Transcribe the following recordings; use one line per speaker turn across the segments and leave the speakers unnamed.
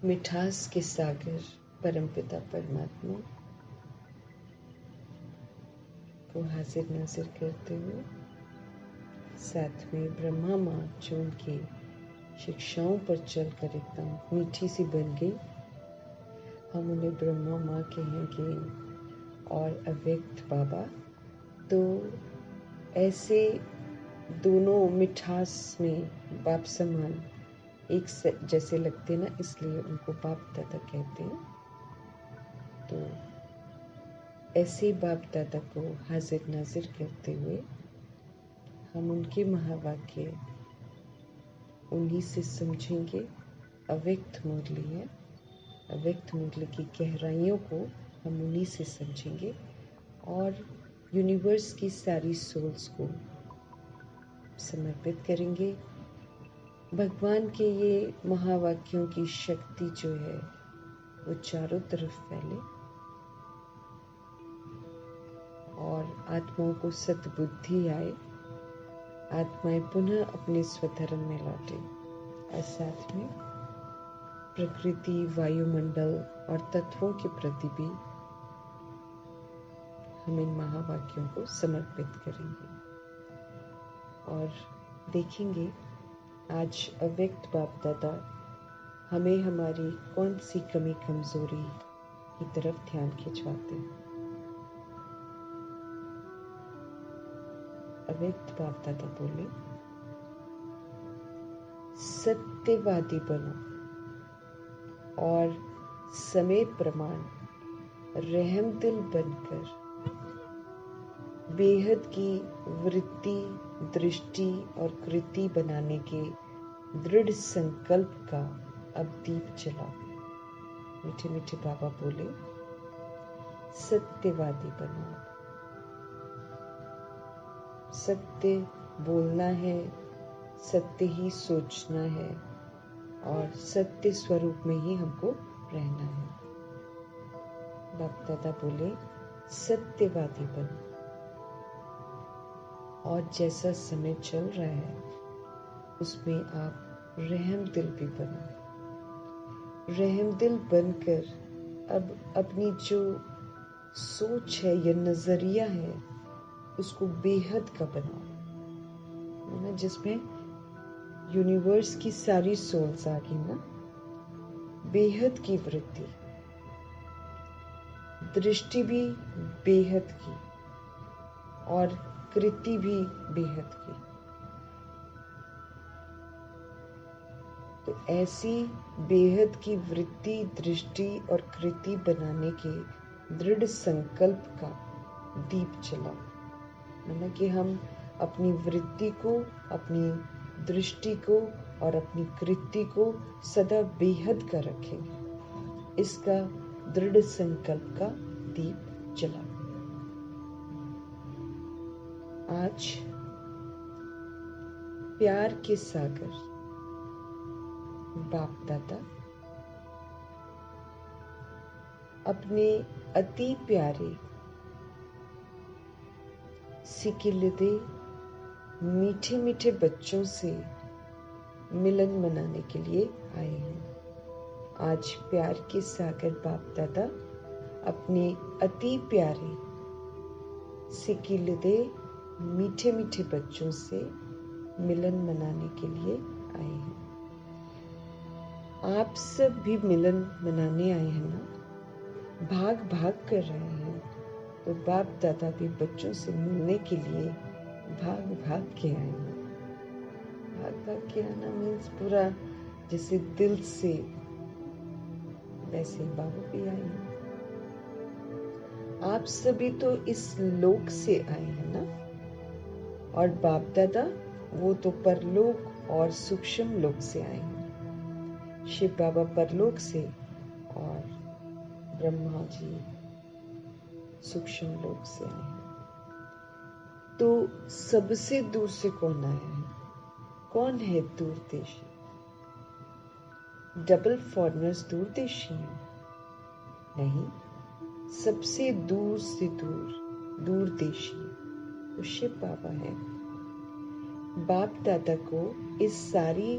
मिठास के सागर परमपिता परमात्मा को हाजिर नाजिर करते हुए, साथ में ब्रह्मा माँ जो उनकी शिक्षाओं पर चलकर एकदम मीठी सी बन गई, हम उन्हें ब्रह्मा माँ कहेंगे और अव्यक्त बाबा। तो ऐसे दोनों मिठास में बाप समान एक जैसे लगते ना, इसलिए उनको बाप दादा कहते हैं। तो ऐसे बाप दादा को हाजिर नाजिर करते हुए हम उनके महावाक्य उन्हीं से समझेंगे। अव्यक्त मुरली है, अव्यक्त मुरली की गहराइयों को हम उन्हीं से समझेंगे और यूनिवर्स की सारी सोल्स को समर्पित करेंगे। भगवान के ये महावाक्यों की शक्ति जो है वो चारों तरफ फैले और आत्माओं को सद्बुद्धि आए, आत्माएं पुनः अपने स्वधर्म में लौटे और साथ में प्रकृति, वायुमंडल और तत्वों के प्रति भी हम इन महावाक्यों को समर्पित करेंगे और देखेंगे आज अव्यक्त बाप दादा हमें हमारी कौन सी कमी कमजोरी की तरफ ध्यान खिंचवाते हैं। अव्यक्त बाप दादा बोले, सत्यवादी बनो और समय प्रमाण रहमदिल बनकर बेहद की वृत्ति, दृष्टि और कृति बनाने के दृढ़ संकल्प का अब दीप जलाओ। मीठे मीठे बाबा बोले, सत्यवादी बनो। सत्य बोलना है, सत्य ही सोचना है और सत्य स्वरूप में ही हमको रहना है। बाप दादा बोले, सत्यवादी बनो और जैसा समय चल रहा है उसमें आप रहमदिल भी बनो। रहमदिल बनकर अब अपनी जो सोच है या नजरिया है उसको बेहद का बनाओ, ना, जिसमें यूनिवर्स की सारी सोल्स आ गई ना। बेहद की वृत्ति, दृष्टि भी बेहद की और कृति भी बेहद की। तो ऐसी बेहद की वृत्ति, दृष्टि और कृति बनाने के दृढ़ संकल्प का दीप जलाओ। माना कि हम अपनी वृत्ति को, अपनी दृष्टि को और अपनी कृति को सदा बेहद का रखेंगे। इसका दृढ़ संकल्प का दीप जलाओ। आज प्यार के सागर बाप दादा अपने अति प्यारे सिकिलदे मीठे मीठे बच्चों से मिलन मनाने के लिए आए हैं। आज प्यार के सागर बाप दादा अपने अति प्यारे सिकिलदे मीठे मीठे बच्चों से मिलन मनाने के लिए आए हैं। आप सब भी मिलन मनाने आए हैं ना, भाग भाग कर रहे हैं। तो बाप दादा भी बच्चों से मिलने के लिए भाग भाग के आए हैं। भाग भाग के आना मीन्स पूरा जैसे दिल से, वैसे बाबा भी आए हैं। आप सभी तो इस लोक से आए हैं ना, और बाप दादा वो तो परलोक और सूक्ष्म लोक से आए हैं। शिव बाबा परलोक से और ब्रह्मा जी सूक्ष्म लोक से आए हैं। तो सबसे दूर से कौन आया है? कौन है दूरदेशी? डबल फॉरनर्स दूरदेशी हैं? नहीं, सबसे दूर से दूरदेशी तो शिव बाबा है। बाप दादा को इस सारी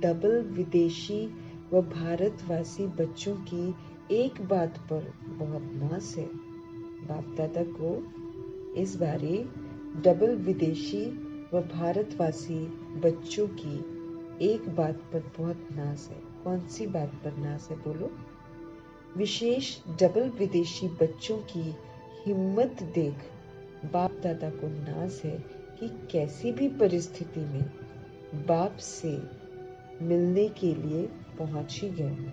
डबल विदेशी व भारतवासी बच्चों की एक बात पर बहुत नाज है। बाप दादा को इस बारी डबल विदेशी व भारतवासी बच्चों की एक बात पर बहुत नाज है। कौन सी बात पर नाज है बोलो? विशेष डबल विदेशी बच्चों की हिम्मत देख बाप दादा को नाज है कि कैसी भी परिस्थिति में बाप से मिलने के लिए पहुंच ही गए।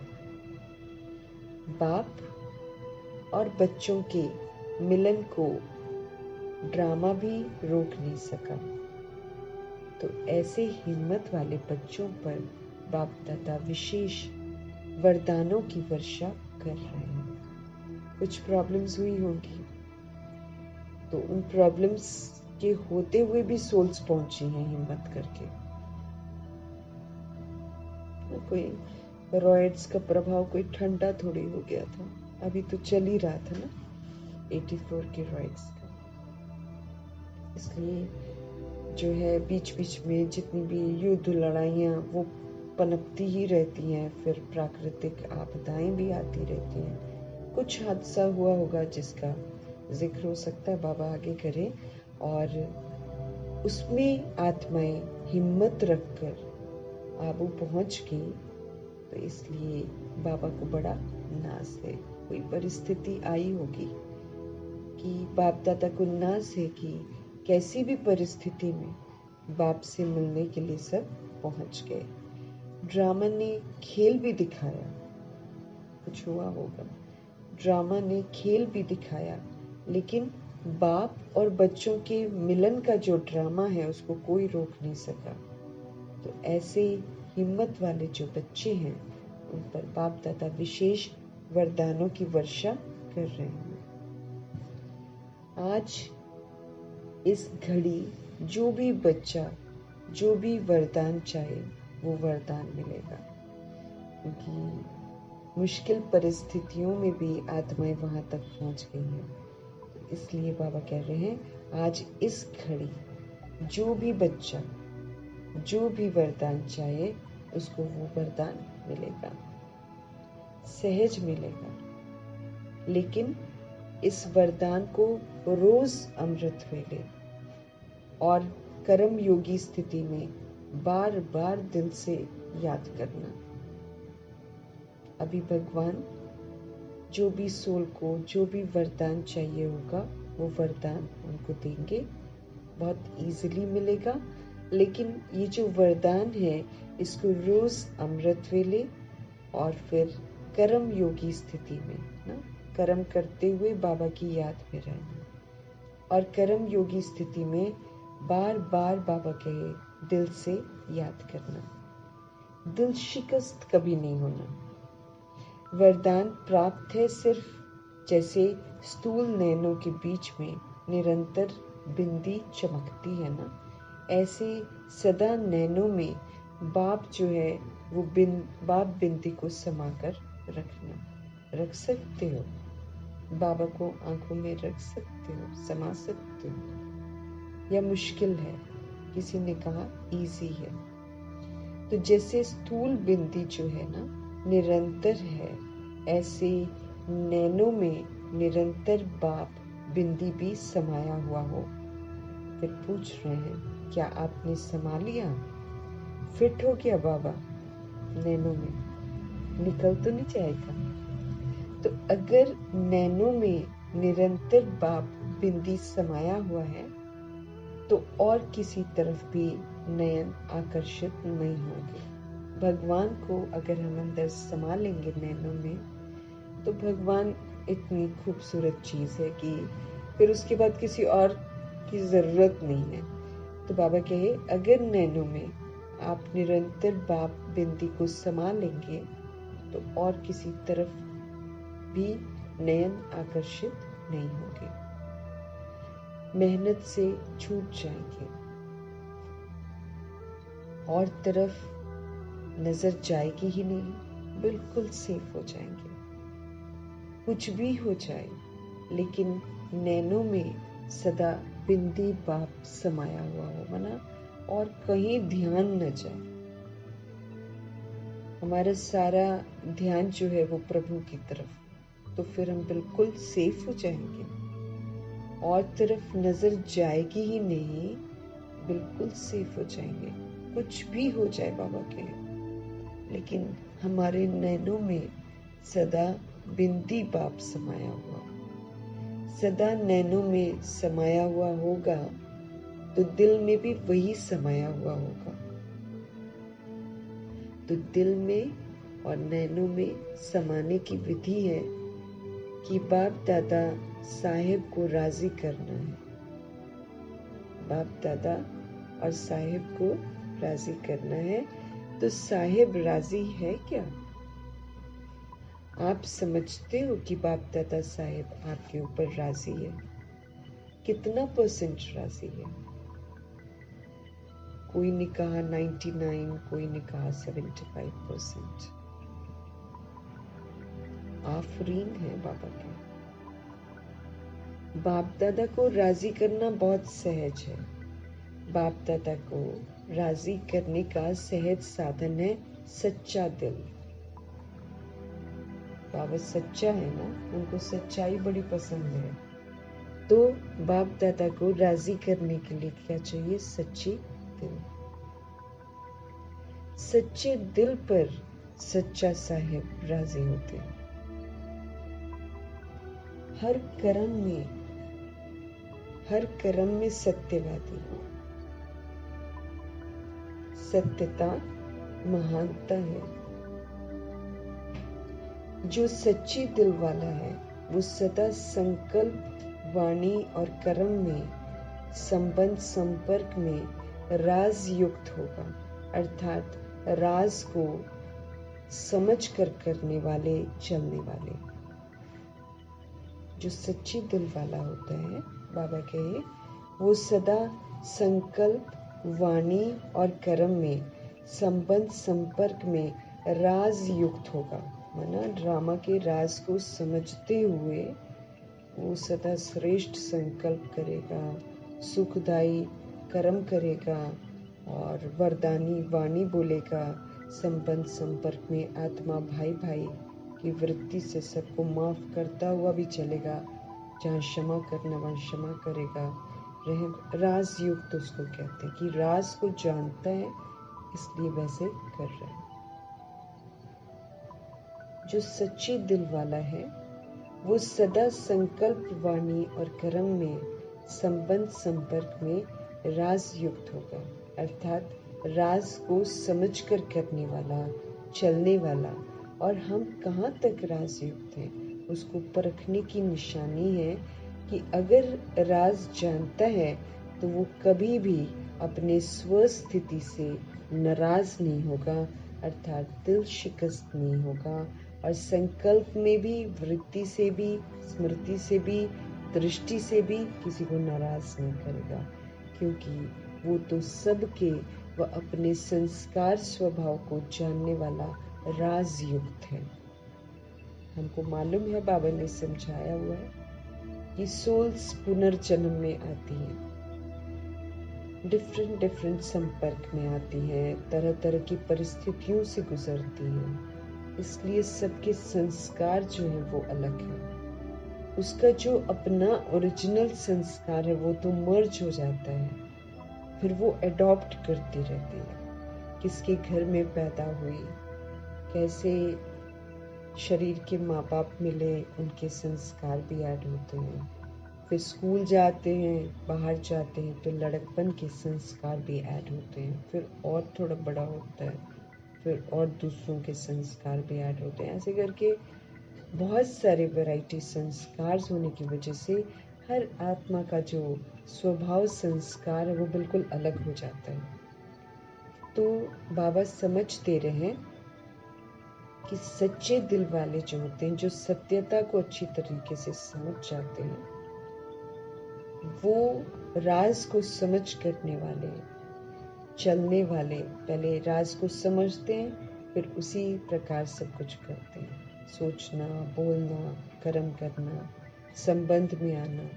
बाप और बच्चों के मिलन को ड्रामा भी रोक नहीं सका। तो ऐसे हिम्मत वाले बच्चों पर बाप दादा विशेष वरदानों की वर्षा कर रहे हैं। कुछ प्रॉब्लम्स हुई होंगी, तो उन प्रॉब्लम्स के होते हुए भी सोल्स पहुंची हैं हिम्मत करके। कोई रॉयड्स का प्रभाव कोई ठंडा थोड़ी हो गया था, अभी तो चल ही रहा था ना 84 के रॉयड्स का। इसलिए जो है बीच बीच में जितनी भी युद्ध लड़ाइयाँ वो पनपती ही रहती हैं, फिर प्राकृतिक आपदाएं भी आती रहती हैं। कुछ हादसा हुआ होगा जिसका जिक्र हो सकता है बाबा आगे करें, और उसमें आत्माएं हिम्मत रखकर आबू पहुंच गई। तो इसलिए बाबा को बड़ा नाज है। कोई परिस्थिति आई होगी कि बाप दादा को नाज है कि कैसी भी परिस्थिति में बाप से मिलने के लिए सब पहुंच गए। ड्रामा ने खेल भी दिखाया, कुछ हुआ होगा, ड्रामा ने खेल भी दिखाया, लेकिन बाप और बच्चों के मिलन का जो ड्रामा है उसको कोई रोक नहीं सका। तो ऐसे हिम्मत वाले जो बच्चे हैं उन पर बाप दादा विशेष वरदानों की वर्षा कर रहे हैं। आज इस घड़ी जो भी बच्चा जो भी वरदान चाहे वो वरदान मिलेगा, क्योंकि मुश्किल परिस्थितियों में भी आत्माएं वहां तक पहुंच गई हैं। तो इसलिए बाबा कह रहे हैं आज इस घड़ी जो भी बच्चा जो भी वरदान चाहे उसको वो वरदान मिलेगा, सहज मिलेगा। लेकिन इस वरदान को रोज अमृत वेले और कर्म योगी स्थिति में बार बार दिल से याद करना। अभी भगवान जो भी सोल को जो भी वरदान चाहिए होगा वो वरदान उनको देंगे, बहुत इजीली मिलेगा। लेकिन ये जो वरदान है इसको रोज अमृत वेले और फिर कर्म योगी स्थिति में ना, कर्म करते हुए बाबा की याद में रहना, और कर्म योगी स्थिति में बार बार बाबा के दिल से याद करना। दिल शिकस्त कभी नहीं होना। वरदान प्राप्त है सिर्फ जैसे स्थूल नैनों के बीच में निरंतर बिंदी चमकती है ना, ऐसे सदा नैनों में बाप जो है वो बाप बिंदी को समाकर रखना। रख सकते हो, बाबा को आंखों में रख सकते हो, समा सकते हो, या मुश्किल है? किसी ने कहा इजी है। तो जैसे स्थूल बिंदी जो है ना निरंतर है, ऐसे नैनों में निरंतर बाप बिंदी भी समाया हुआ हो। फिर पूछ रहे हैं क्या आपने समा लिया? फिट हो गया बाबा नैनों में? निकल तो नहीं जाएगा? तो अगर नैनों में निरंतर बाप बिंदी समाया हुआ है तो और किसी तरफ भी नयन आकर्षित नहीं होंगे। भगवान को अगर हम अंदर समा लेंगे नैनों में, तो भगवान इतनी खूबसूरत चीज है कि फिर उसके बाद किसी और की जरूरत नहीं है। तो बाबा कहे अगर नैनों में आप निरंतर बाप बिंदी को समा लेंगे तो और किसी तरफ भी नयन आकर्षित नहीं होंगे, मेहनत से छूट जाएंगे, और तरफ नजर जाएगी ही नहीं, बिल्कुल सेफ हो जाएंगे। कुछ भी हो जाए लेकिन नैनों में सदा बिंदी बाप समाया हुआ हो, मना और कहीं ध्यान न जाए। हमारा सारा ध्यान जो है वो प्रभु की तरफ, तो फिर हम बिल्कुल सेफ हो जाएंगे और तरफ नजर जाएगी ही नहीं, बिल्कुल सेफ हो जाएंगे। कुछ भी हो जाए बाबा के लिए, लेकिन हमारे नैनों में सदा बिंदी बाप समाया हुआ, सदा नैनों में समाया हुआ होगा, तो दिल में भी वही समाया हुआ होगा। तो दिल में और नैनों में समाने की विधि है कि बाप दादा साहिब को राजी करना है। बाप दादा और साहिब को राजी करना है। तो साहिब राजी है क्या? आप समझते हो कि बाप दादा साहिब आपके ऊपर राजी है? कितना % राजी है? कोई ने कहा 99, कोई ने कहा 75%। आफरीन है बाबा के। बाप दादा को राजी करना बहुत सहज है। बाप दादा को राजी करने का सहज साधन है सच्चा दिल। बाबा सच्चा है ना, उनको सच्चाई बड़ी पसंद है। तो बाप दादा को राजी करने के लिए क्या चाहिए? सच्ची दिल। सच्चे दिल पर सच्चा साहिब राजी होते हैं। हर कर्म में सत्यवादी, सत्यता महानता है। जो सच्ची दिल वाला है वो सदा संकल्प, वाणी और कर्म में, संबंध संपर्क में राज युक्त होगा, अर्थात राज को समझ कर करने वाले, चलने वाले। जो सच्ची दिल वाला होता है, बाबा कहे, वो सदा संकल्प, वाणी और कर्म में, संबंध संपर्क में राज युक्त होगा। माना ड्रामा के राज को समझते हुए वो सदा श्रेष्ठ संकल्प करेगा, सुखदायी कर्म करेगा और वरदानी वाणी बोलेगा। संबंध संपर्क में आत्मा भाई भाई की वृत्ति से सबको माफ करता हुआ भी चलेगा। जहाँ क्षमा करना वहाँ क्षमा करेगा। राज युक्त उसको कहते हैं कि राज को जानता है, इसलिए वैसे कर रहा है। जो सच्ची दिल वाला है वो सदा संकल्प, वाणी और कर्म में, संबंध संपर्क में राज युक्त होगा, अर्थात राज को समझकर करने वाला, चलने वाला। और हम कहाँ तक राज युक्त हैं उसको परखने की निशानी है कि अगर राज जानता है तो वो कभी भी अपने स्वस्थिति से नाराज नहीं होगा, अर्थात दिल शिकस्त नहीं होगा। और संकल्प में भी, वृत्ति से भी, स्मृति से भी, दृष्टि से भी किसी को नाराज नहीं करेगा, क्योंकि वो तो सबके व अपने संस्कार स्वभाव को जानने वाला राज युक्त है। हमको मालूम है, बाबा ने समझाया हुआ है कि सोल्स पुनर्जन्म में आती हैं, डिफरेंट संपर्क में आती हैं, तरह तरह की परिस्थितियों से गुजरती हैं। इसलिए सबके संस्कार जो है वो अलग है। उसका जो अपना ओरिजिनल संस्कार है वो तो मर्ज हो जाता है, फिर वो अडॉप्ट करती रहती है। किसके घर में पैदा हुई, कैसे शरीर के माँ बाप मिले, उनके संस्कार भी ऐड होते हैं। फिर स्कूल जाते हैं, बाहर जाते हैं तो लड़कपन के संस्कार भी ऐड होते हैं। फिर और थोड़ा बड़ा होता है, फिर और दूसरों के संस्कार भी ऐड होते हैं। ऐसे करके बहुत सारे वैरायटी संस्कार होने की वजह से हर आत्मा का जो स्वभाव संस्कार है वो बिल्कुल अलग हो जाता है। तो बाबा समझ दे रहे हैं कि सच्चे दिल वाले जो होते हैं, जो सत्यता को अच्छी तरीके से समझ जाते हैं, वो राज को समझ करने वाले, चलने वाले, पहले राज को समझते हैं फिर उसी प्रकार सब कुछ करते हैं। सोचना, बोलना, कर्म करना, संबंध में आना,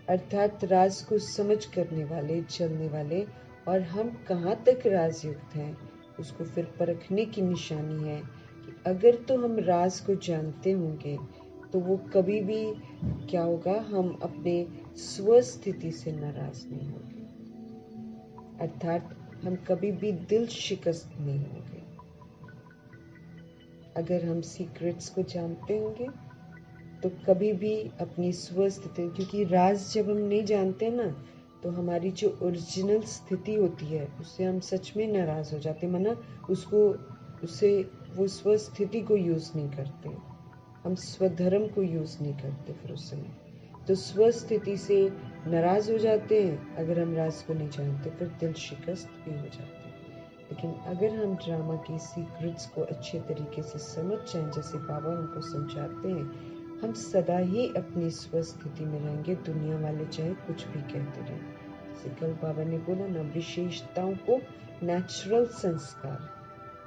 अर्थात राज को समझ करने वाले, चलने वाले। और हम कहाँ तक राज युक्त हैं उसको फिर परखने की निशानी है कि अगर तो हम राज को जानते होंगे तो वो कभी भी क्या होगा, हम अपने स्वस्थिति से नाराज नहीं होंगे, अर्थात हम कभी भी दिल शिकस्त नहीं होंगे। अगर हम सीक्रेट्स को जानते होंगे तो कभी भी अपनी स्वस्थिति, क्योंकि राज जब हम नहीं जानते ना तो हमारी जो ओरिजिनल स्थिति होती है उससे हम सच में नाराज हो जाते, माना उससे वो स्वस्थिति को यूज नहीं करते, हम स्वधर्म को यूज नहीं करते, फिर उस समय तो स्वस्थिति से नाराज हो जाते हैं। अगर हम राज को नहीं जानते फिर दिल शिकस्त भी हो जाते हैं। लेकिन अगर हम ड्रामा की सीक्रेट्स को अच्छे तरीके से समझ जाएं, जैसे बाबा हमको समझाते हैं, हम सदा ही अपनी स्वस्थिति में रहेंगे, दुनिया वाले चाहे कुछ भी कहते रहें। जैसे कल बाबा ने बोला ना, विशेषताओं को नेचुरल संस्कार,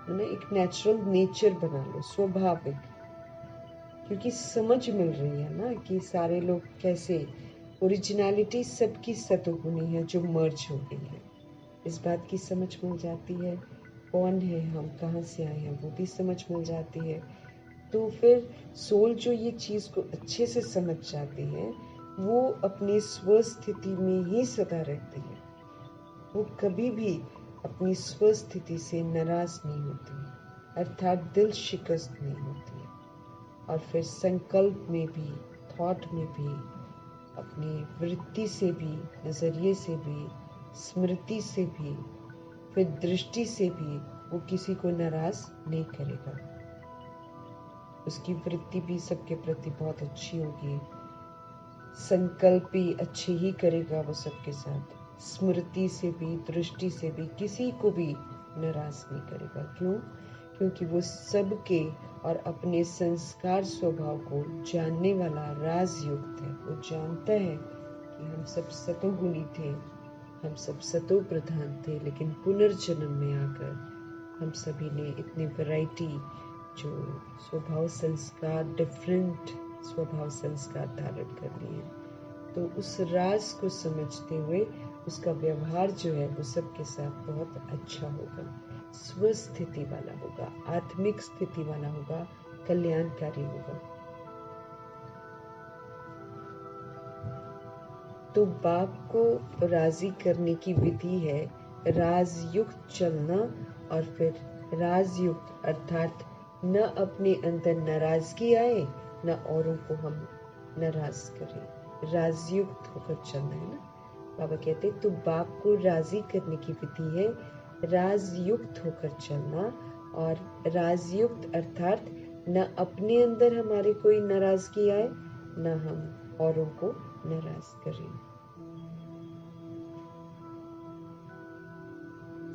मैंने एक नेचुरल नेचर बना लो, स्वाभाविक, क्योंकि समझ मिल रही है ना कि सारे लोग कैसे, ओरिजिनलिटी सबकी सतोगुनी है जो मर्ज हो गई है, इस बात की समझ मिल जाती है। कौन है हम, कहाँ से आए हैं, वो भी समझ मिल जाती है। तो फिर सोल जो ये चीज को अच्छे से समझ जाती है वो अपनी स्वस्थिति में ही सदा रहती है, वो कभी भी अपनी स्वस्थिति से नाराज नहीं होती, अर्थात दिल शिकस्त नहीं होती है। और फिर संकल्प में भी, थॉट में भी, अपनी वृत्ति से भी, नजरिए से भी, स्मृति से भी, फिर दृष्टि से भी वो किसी को नाराज नहीं करेगा। उसकी वृत्ति भी सबके प्रति बहुत अच्छी होगी, संकल्प भी अच्छे ही करेगा वो सबके साथ, स्मृति से भी, दृष्टि से भी किसी को भी नाराज नहीं करेगा। क्यों? क्योंकि वो सबके और अपने संस्कार स्वभाव को जानने वाला राजयुक्त है। वो जानता है कि हम सब सतोगुणी थे, हम सब सतो प्रधान थे, लेकिन पुनर्जन्म में आकर हम सभी ने इतनी वैरायटी जो स्वभाव संस्कार, डिफरेंट स्वभाव संस्कार धारण कर लिए। तो उस राज को समझते हुए उसका व्यवहार जो है वो सबके साथ बहुत अच्छा होगा, स्वस्थिति वाला होगा, आत्मिक स्थिति वाला होगा, कल्याणकारी होगा। तो बाप को राजी करने की विधि है राजयुक्त चलना, और फिर राजयुक्त अर्थात न अपने अंदर नाराजगी आए, न औरों को हम नाराज करें, राजयुक्त होकर चलना है ना। बाबा कहते तो बाप को राजी करने की विधि है राजयुक्त होकर चलना, और राजयुक्त अर्थात न अपने अंदर हमारे कोई नाराजगी आए, न हम औरों को नाराज करें।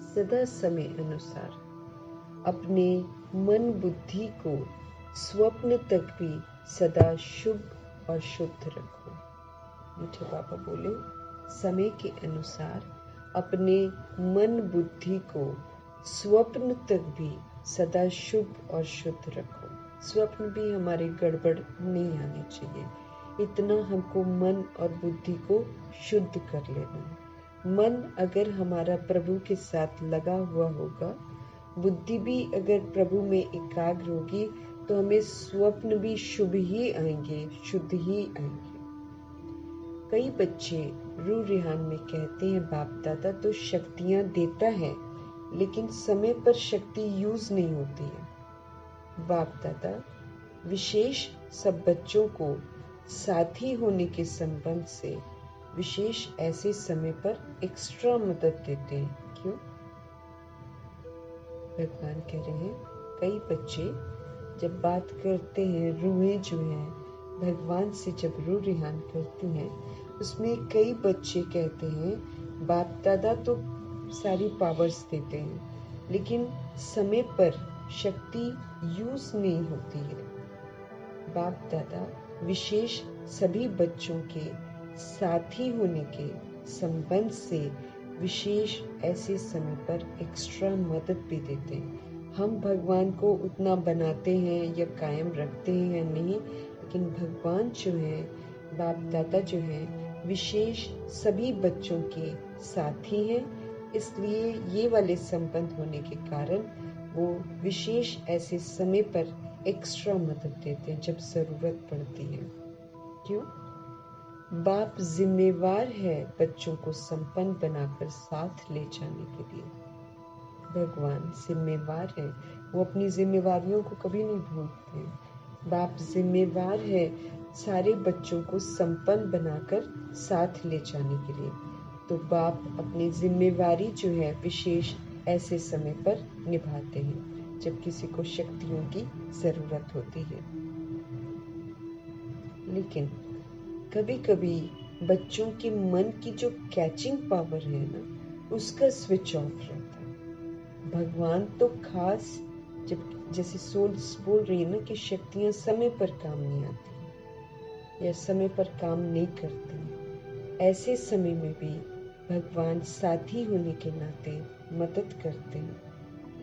सदा समय अनुसार अपने मन बुद्धि को स्वप्न तक भी सदा शुभ और शुद्ध रखो। मीठे बाबा बोले, समय के अनुसार अपने मन बुद्धि को स्वप्न तक भी सदा शुभ और शुद्ध रखो। स्वप्न भी हमारे गड़बड़ नहीं आने चाहिए, इतना हमको मन और बुद्धि को शुद्ध कर लेना है। मन अगर हमारा प्रभु के साथ लगा हुआ होगा, बुद्धि भी अगर प्रभु में एकाग्र होगी, तो हमें स्वप्न भी शुभ ही आएंगे, शुद्ध ही आएंगे। कई बच्चे रू रिहान में कहते हैं बाप दादा तो शक्तियां देता है, लेकिन समय पर शक्ति यूज नहीं होती है। बाप दादा विशेष सब बच्चों को साथी होने के संबंध से विशेष ऐसे समय पर एक्स्ट्रा मदद देते हैं। क्यों? भगवान कह रहे हैं कई बच्चे जब बात करते हैं, रूहें जो हैं भगवान से जब रू रिहान करती हैं, उसमें कई बच्चे कहते हैं बाप दादा तो सारी पावर्स देते हैं, लेकिन समय पर शक्ति यूज नहीं होती है। बाप दादा विशेष सभी बच्चों के साथी होने के संबंध से विशेष ऐसे समय पर एक्स्ट्रा मदद भी देते हैं। हम भगवान को उतना बनाते हैं या कायम रखते हैं या नहीं, लेकिन भगवान जो है, बाप दादा जो है, विशेष सभी बच्चों के साथी हैं इसलिए ये वाले संबंध होने के कारण वो विशेष ऐसे समय पर एक्स्ट्रा मदद देते हैं जब जरूरत पड़ती है। क्यों? बाप जिम्मेवार है बच्चों को संपन्न बनाकर साथ ले जाने के लिए। भगवान जिम्मेवार है, वो अपनी जिम्मेवारियों को कभी नहीं भूलते। बाप जिम्मेवार है सारे बच्चों को संपन्न बनाकर साथ ले जाने के लिए। तो बाप अपनी जिम्मेवारी जो है विशेष ऐसे समय पर निभाते हैं जब किसी को शक्तियों की जरूरत होती है। लेकिन कभी कभी बच्चों के मन की जो कैचिंग पावर है ना, उसका स्विच ऑफ रहता है। भगवान तो खास जब जैसे सोल्स बोल रही है ना कि शक्तियां समय पर काम नहीं आती या समय पर काम नहीं करती, ऐसे समय में भी भगवान साथी होने के नाते मदद करते हैं।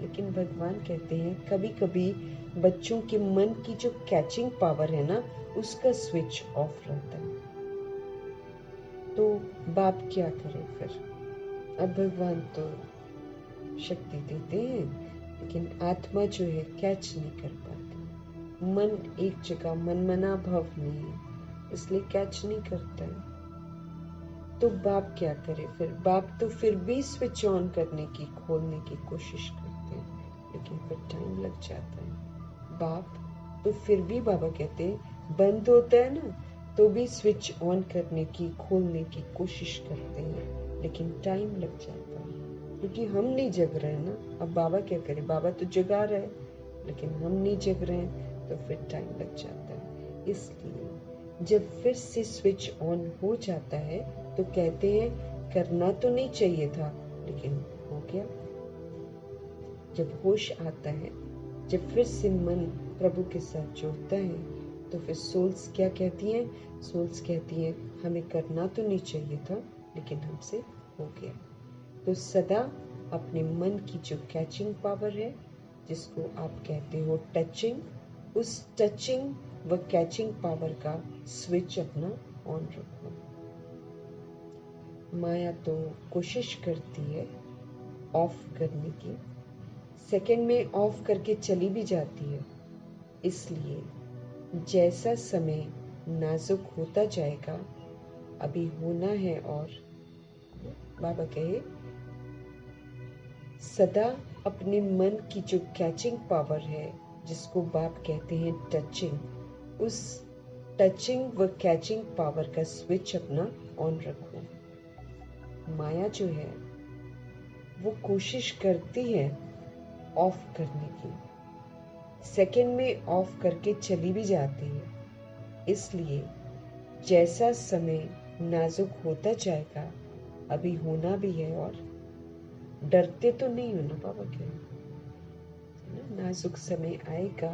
लेकिन भगवान कहते हैं कभी कभी बच्चों के मन की जो कैचिंग पावर है ना, उसका स्विच ऑफ रहता है। तो बाप क्या करे फिर? अब भगवान तो शक्ति देते हैं, लेकिन आत्मा जो है कैच नहीं कर पाती। मन एक जगह मनमना भाव नहीं है, इसलिए कैच नहीं करता है। तो बाप क्या करे फिर? बाप तो फिर भी स्विच ऑन करने की, खोलने की कोशिश करते हैं, लेकिन फिर टाइम लग जाता है। बाप तो फिर भी, बाबा कहते हैं, बंद होता है ना तो भी स्विच ऑन करने की, खोलने की कोशिश करते हैं, लेकिन टाइम लग जाता है क्योंकि हम नहीं जग रहे हैं ना। अब बाबा क्या करे? बाबा तो जगा रहे हैं, लेकिन हम नहीं जग रहे हैं, तो फिर टाइम लग जाता है। इसलिए जब फिर से स्विच ऑन हो जाता है तो कहते हैं करना तो नहीं चाहिए था, लेकिन हो गया। जब होश आता है, जब फिर से मन प्रभु के साथ जुड़ता है, तो फिर सोल्स क्या कहती हैं? सोल्स कहती हैं हमें करना तो नहीं चाहिए था, लेकिन हमसे हो गया। तो सदा अपने मन की जो कैचिंग पावर है, जिसको आप कहते हो टचिंग, उस टचिंग व कैचिंग पावर का स्विच अपना ऑन रखो। माया तो कोशिश करती है ऑफ करने की, सेकंड में ऑफ करके चली भी जाती है। इसलिए जैसा समय नाजुक होता जाएगा, अभी होना है, और बाबा कहे सदा अपने मन की जो कैचिंग पावर है, जिसको बाप कहते हैं टचिंग, उस टचिंग व कैचिंग पावर का स्विच अपना ऑन रखो। माया जो है वो कोशिश करती है ऑफ करने की, सेकंड में ऑफ करके चली भी जाती है। इसलिए जैसा समय नाजुक होता जाएगा, अभी होना भी है, और डरते तो नहीं हो ना बाबा के? नाजुक समय आएगा,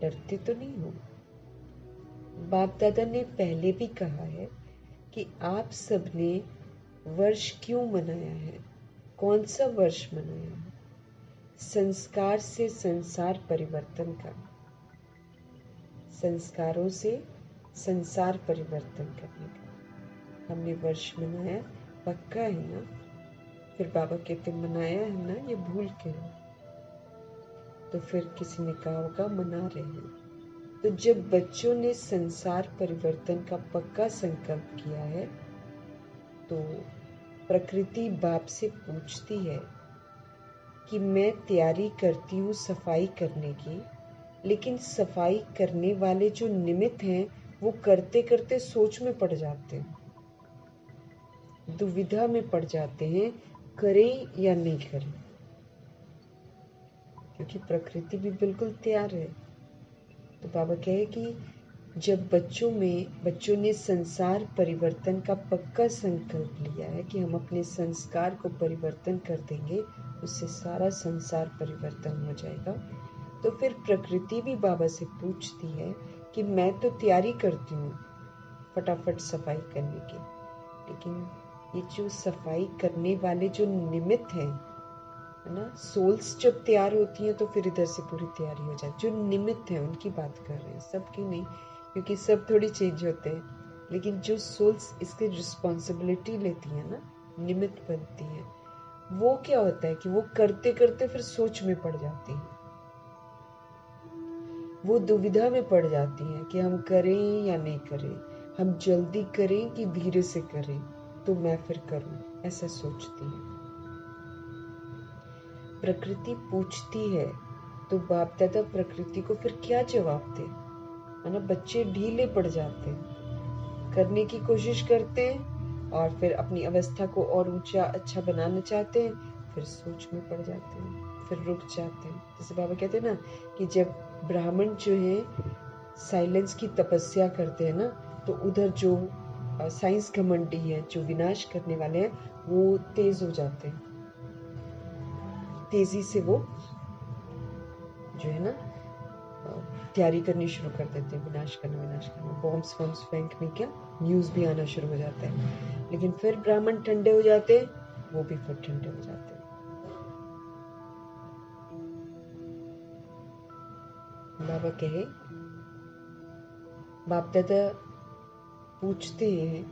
डरते तो नहीं हो। बाप दादा ने पहले भी कहा है कि आप सबने वर्ष क्यों मनाया है, कौन सा वर्ष मनाया है? संस्कार से संसार परिवर्तन का, संस्कारों से संसार परिवर्तन करने का हमने वर्ष मनाया। पक्का है ना? फिर बाबा कहते मनाया है ना, ये भूल के हो? तो फिर किसी ने कहा होगा मना रहे हैं। तो जब बच्चों ने संसार परिवर्तन का पक्का संकल्प किया है, तो प्रकृति बाप से पूछती है कि मैं तैयारी करती हूँ सफाई करने की, लेकिन सफाई करने वाले जो निमित्त हैं वो करते करते सोच में पड़ जाते हैं, दुविधा में पड़ जाते हैं, करें या नहीं करें, क्योंकि प्रकृति भी बिल्कुल तैयार है। तो बाबा कहे कि जब बच्चों ने संसार परिवर्तन का पक्का संकल्प लिया है कि हम अपने संस्कार को परिवर्तन कर देंगे, उससे सारा संसार परिवर्तन हो जाएगा, तो फिर प्रकृति भी बाबा से पूछती है कि मैं तो तैयारी करती हूँ फटाफट सफाई करने की, लेकिन ये जो सफाई करने वाले जो निमित्त हैं, है ना, सोल्स जब तैयार होती हैं तो फिर इधर से पूरी तैयारी हो जाती है। जो निमित्त है उनकी बात कर रहे हैं, सबकी नहीं, क्योंकि सब थोड़ी चेंज होते हैं, लेकिन जो सोल्स इसकी रिस्पॉन्सिबिलिटी लेती है ना, निमित्त बनती हैं, वो क्या होता है कि वो करते करते फिर सोच में पड़ जाती हैं, वो दुविधा में पड़ जाती हैं कि हम करें या नहीं करें, हम जल्दी करें कि धीरे से करें, तो मैं फिर करूं, ऐसा सोचती हैं। प्रकृति पूछती है तो बाप दादा प्रकृति को फिर क्या जवाब दे, है ना। बच्चे ढीले पड़ जाते हैं, करने की कोशिश करते हैं और फिर अपनी अवस्था को और ऊंचा अच्छा बनाना चाहते हैं, फिर सोच में पड़ जाते हैं, फिर रुक जाते हैं। जैसे बाबा कहते हैं ना कि जब ब्राह्मण जो है साइलेंस की तपस्या करते हैं ना, तो उधर जो साइंस घमंडी है, जो विनाश करने वाले हैं, वो तेज हो जाते हैं, तेजी से वो जो है ना तैयारी करनी शुरू कर देते हैं, विनाश करना, बॉम्ब्स वॉम्ब्स फेंकने का न्यूज़ भी आना शुरू हो जाता है। लेकिन फिर ब्राह्मण ठंडे हो जाते हैं, वो भी फिर ठंडे हो जाते हैं। बाबा कहे, बाप दादा पूछते हैं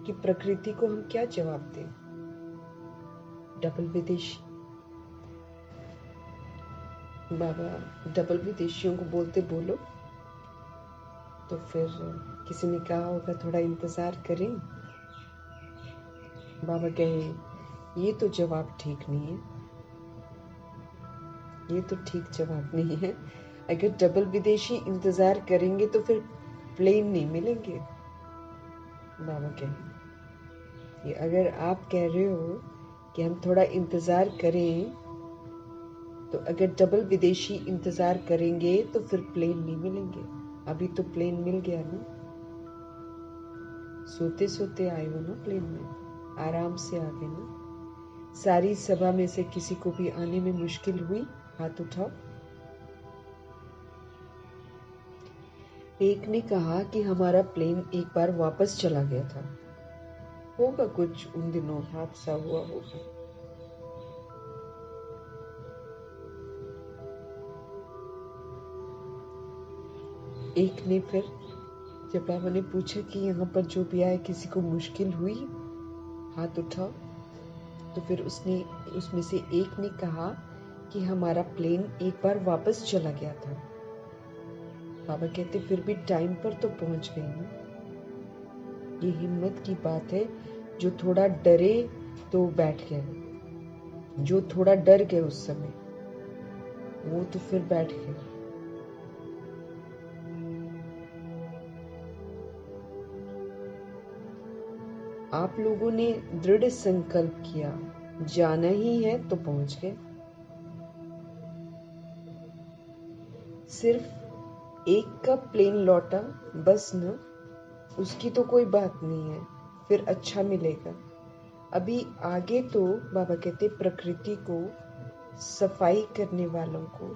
कि प्रकृति को हम क्या जवाब दें। डबल विदेशी बाबा डबल विदेशियों को बोलते बोलो, तो फिर किसी ने कहा होगा थोड़ा इंतजार करें। बाबा कहे ये तो जवाब ठीक नहीं है, ये तो ठीक जवाब नहीं है। अगर डबल विदेशी इंतजार करेंगे तो फिर प्लेन नहीं मिलेंगे। बाबा कहे ये अगर आप कह रहे हो कि हम थोड़ा इंतजार करें, तो अगर डबल विदेशी इंतजार करेंगे तो फिर प्लेन नहीं मिलेंगे। अभी तो प्लेन मिल गया ना, सोते सोते आए हो ना, प्लेन में आराम से आ गए ना। सारी सभा में से किसी को भी आने में मुश्किल हुई? हाथ उठाओ। एक ने कहा कि हमारा प्लेन एक बार वापस चला गया था, होगा कुछ उन दिनों हादसा हुआ होगा। एक ने फिर जब बाबा ने पूछा कि यहाँ पर जो भी आए किसी को मुश्किल हुई, हाथ उठाओ, तो फिर उसमें से एक ने कहा कि हमारा प्लेन एक बार वापस चला गया था। बाबा कहते फिर भी टाइम पर तो पहुंच गए ना। ये हिम्मत की बात है। जो थोड़ा डरे तो बैठ गए, जो थोड़ा डर गए उस समय, वो तो फिर बैठ गए। आप लोगों ने दृढ़ संकल्प किया, जाना ही है तो पहुंच गए। सिर्फ एक का प्लेन लौटा बस न, उसकी तो कोई बात नहीं है, फिर अच्छा मिलेगा। अभी आगे तो बाबा कहते प्रकृति को, सफाई करने वालों को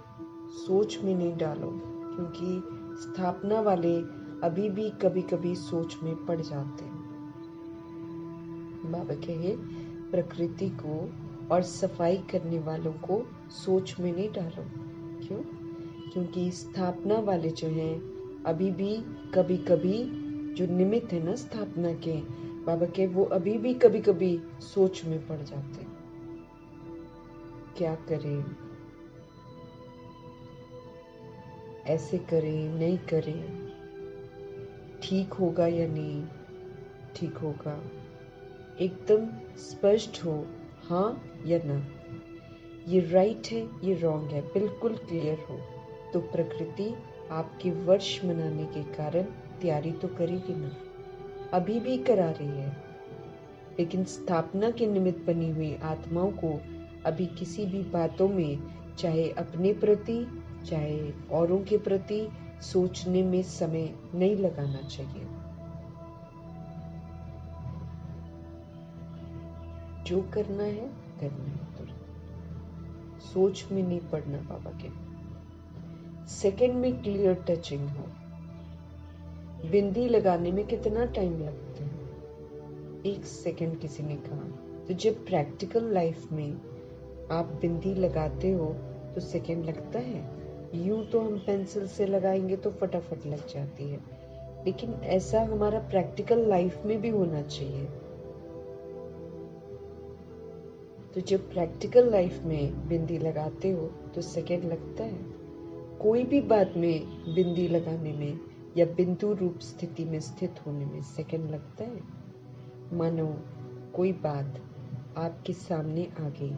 सोच में नहीं डालो, क्योंकि स्थापना वाले अभी भी कभी कभी सोच में पड़ जाते हैं। बाबा कहे प्रकृति को और सफाई करने वालों को सोच में नहीं डालो। क्यों? क्योंकि स्थापना वाले जो हैं अभी भी कभी कभी, जो निमित्त है ना स्थापना के, बाबा के वो अभी भी कभी कभी सोच में पड़ जाते हैं। क्या करें, ऐसे करें नहीं करें, ठीक होगा या नहीं ठीक होगा, एकदम स्पष्ट हो हाँ या ना, ये राइट है ये रॉन्ग है, बिल्कुल क्लियर हो, तो प्रकृति आपके वर्ष मनाने के कारण तैयारी तो करेगी ना, अभी भी करा रही है। लेकिन स्थापना के निमित्त बनी हुई आत्माओं को अभी किसी भी बातों में, चाहे अपने प्रति चाहे औरों के प्रति, सोचने में समय नहीं लगाना चाहिए। जो करना है तुरंत, सोच में नहीं पड़ना। बाबा के सेकंड में क्लियर टचिंग हो। बिंदी लगाने में कितना टाइम लगता है? 1 सेकंड किसी ने कहा। तो जब प्रैक्टिकल लाइफ में आप बिंदी लगाते हो तो सेकंड लगता है। यूं तो हम पेंसिल से लगाएंगे तो फटाफट लग जाती है, लेकिन ऐसा हमारा प्रैक्टिकल लाइफ में भी होना चाहिए। तो जब प्रैक्टिकल लाइफ में बिंदी लगाते हो तो सेकंड लगता है। कोई भी बात में बिंदी लगाने में या बिंदु रूप स्थिति में स्थित होने में सेकंड लगता है। मानो कोई बात आपके सामने आ गई,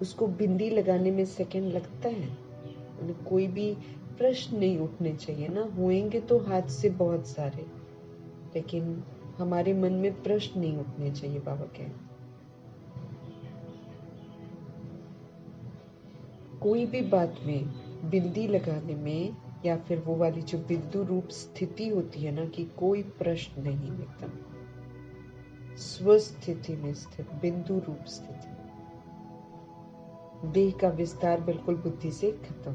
उसको बिंदी लगाने में सेकंड लगता है। मतलब कोई भी प्रश्न नहीं उठने चाहिए ना, होंगे तो हाथ से बहुत सारे, लेकिन हमारे मन में प्रश्न नहीं उठने चाहिए। बाबा कह कोई भी बात में बिंदी लगाने में या फिर वो वाली जो बिंदु रूप स्थिति होती है ना, कि कोई प्रश्न नहीं, एकदम स्वस्थिति में स्थित बिंदु रूप स्थिति, देह का विस्तार बिल्कुल बुद्धि से खत्म।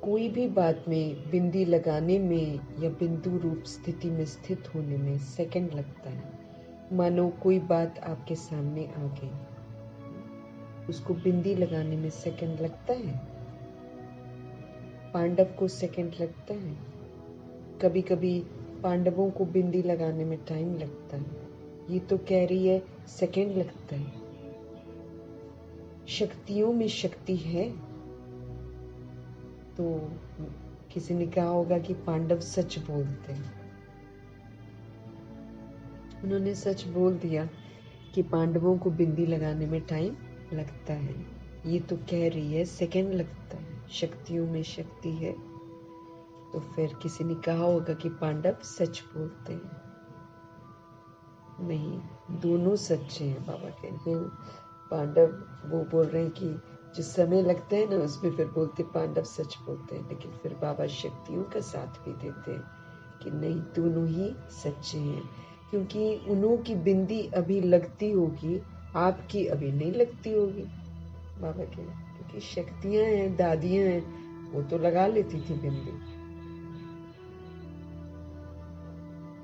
कोई भी बात में बिंदी लगाने में या बिंदु रूप स्थिति में स्थित होने में सेकंड लगता है। मानो कोई बात आपके सामने आ गई, उसको बिंदी लगाने में सेकंड लगता है। पांडव को सेकंड लगता है। कभी कभी पांडवों को बिंदी लगाने में टाइम लगता है। ये तो कह रही है सेकंड लगता है। शक्तियों में शक्ति है। तो किसी ने कहा होगा कि पांडव सच बोलते हैं। उन्होंने सच बोल दिया कि पांडवों को बिंदी लगाने में टाइम लगता है। ये तो कह रही है सेकंड लगता है। शक्तियों में शक्ति है। तो फिर किसी ने कहा होगा कि पांडव सच बोलते हैं। नहीं, दोनों सच्चे हैं। बाबा कहते हैं पांडव वो बोल रहे हैं कि जो समय लगता है ना, उसमें फिर बोलते पांडव सच बोलते हैं, लेकिन फिर बाबा शक्तियों का साथ भी देते हैं कि नहीं, दोनों ही सच्चे हैं। क्योंकि उन्हों की बिंदी अभी लगती होगी, आपकी अभी नहीं लगती होगी। बाबा के क्योंकि शक्तियां हैं, दादियां हैं, वो तो लगा लेती थी बिंदी।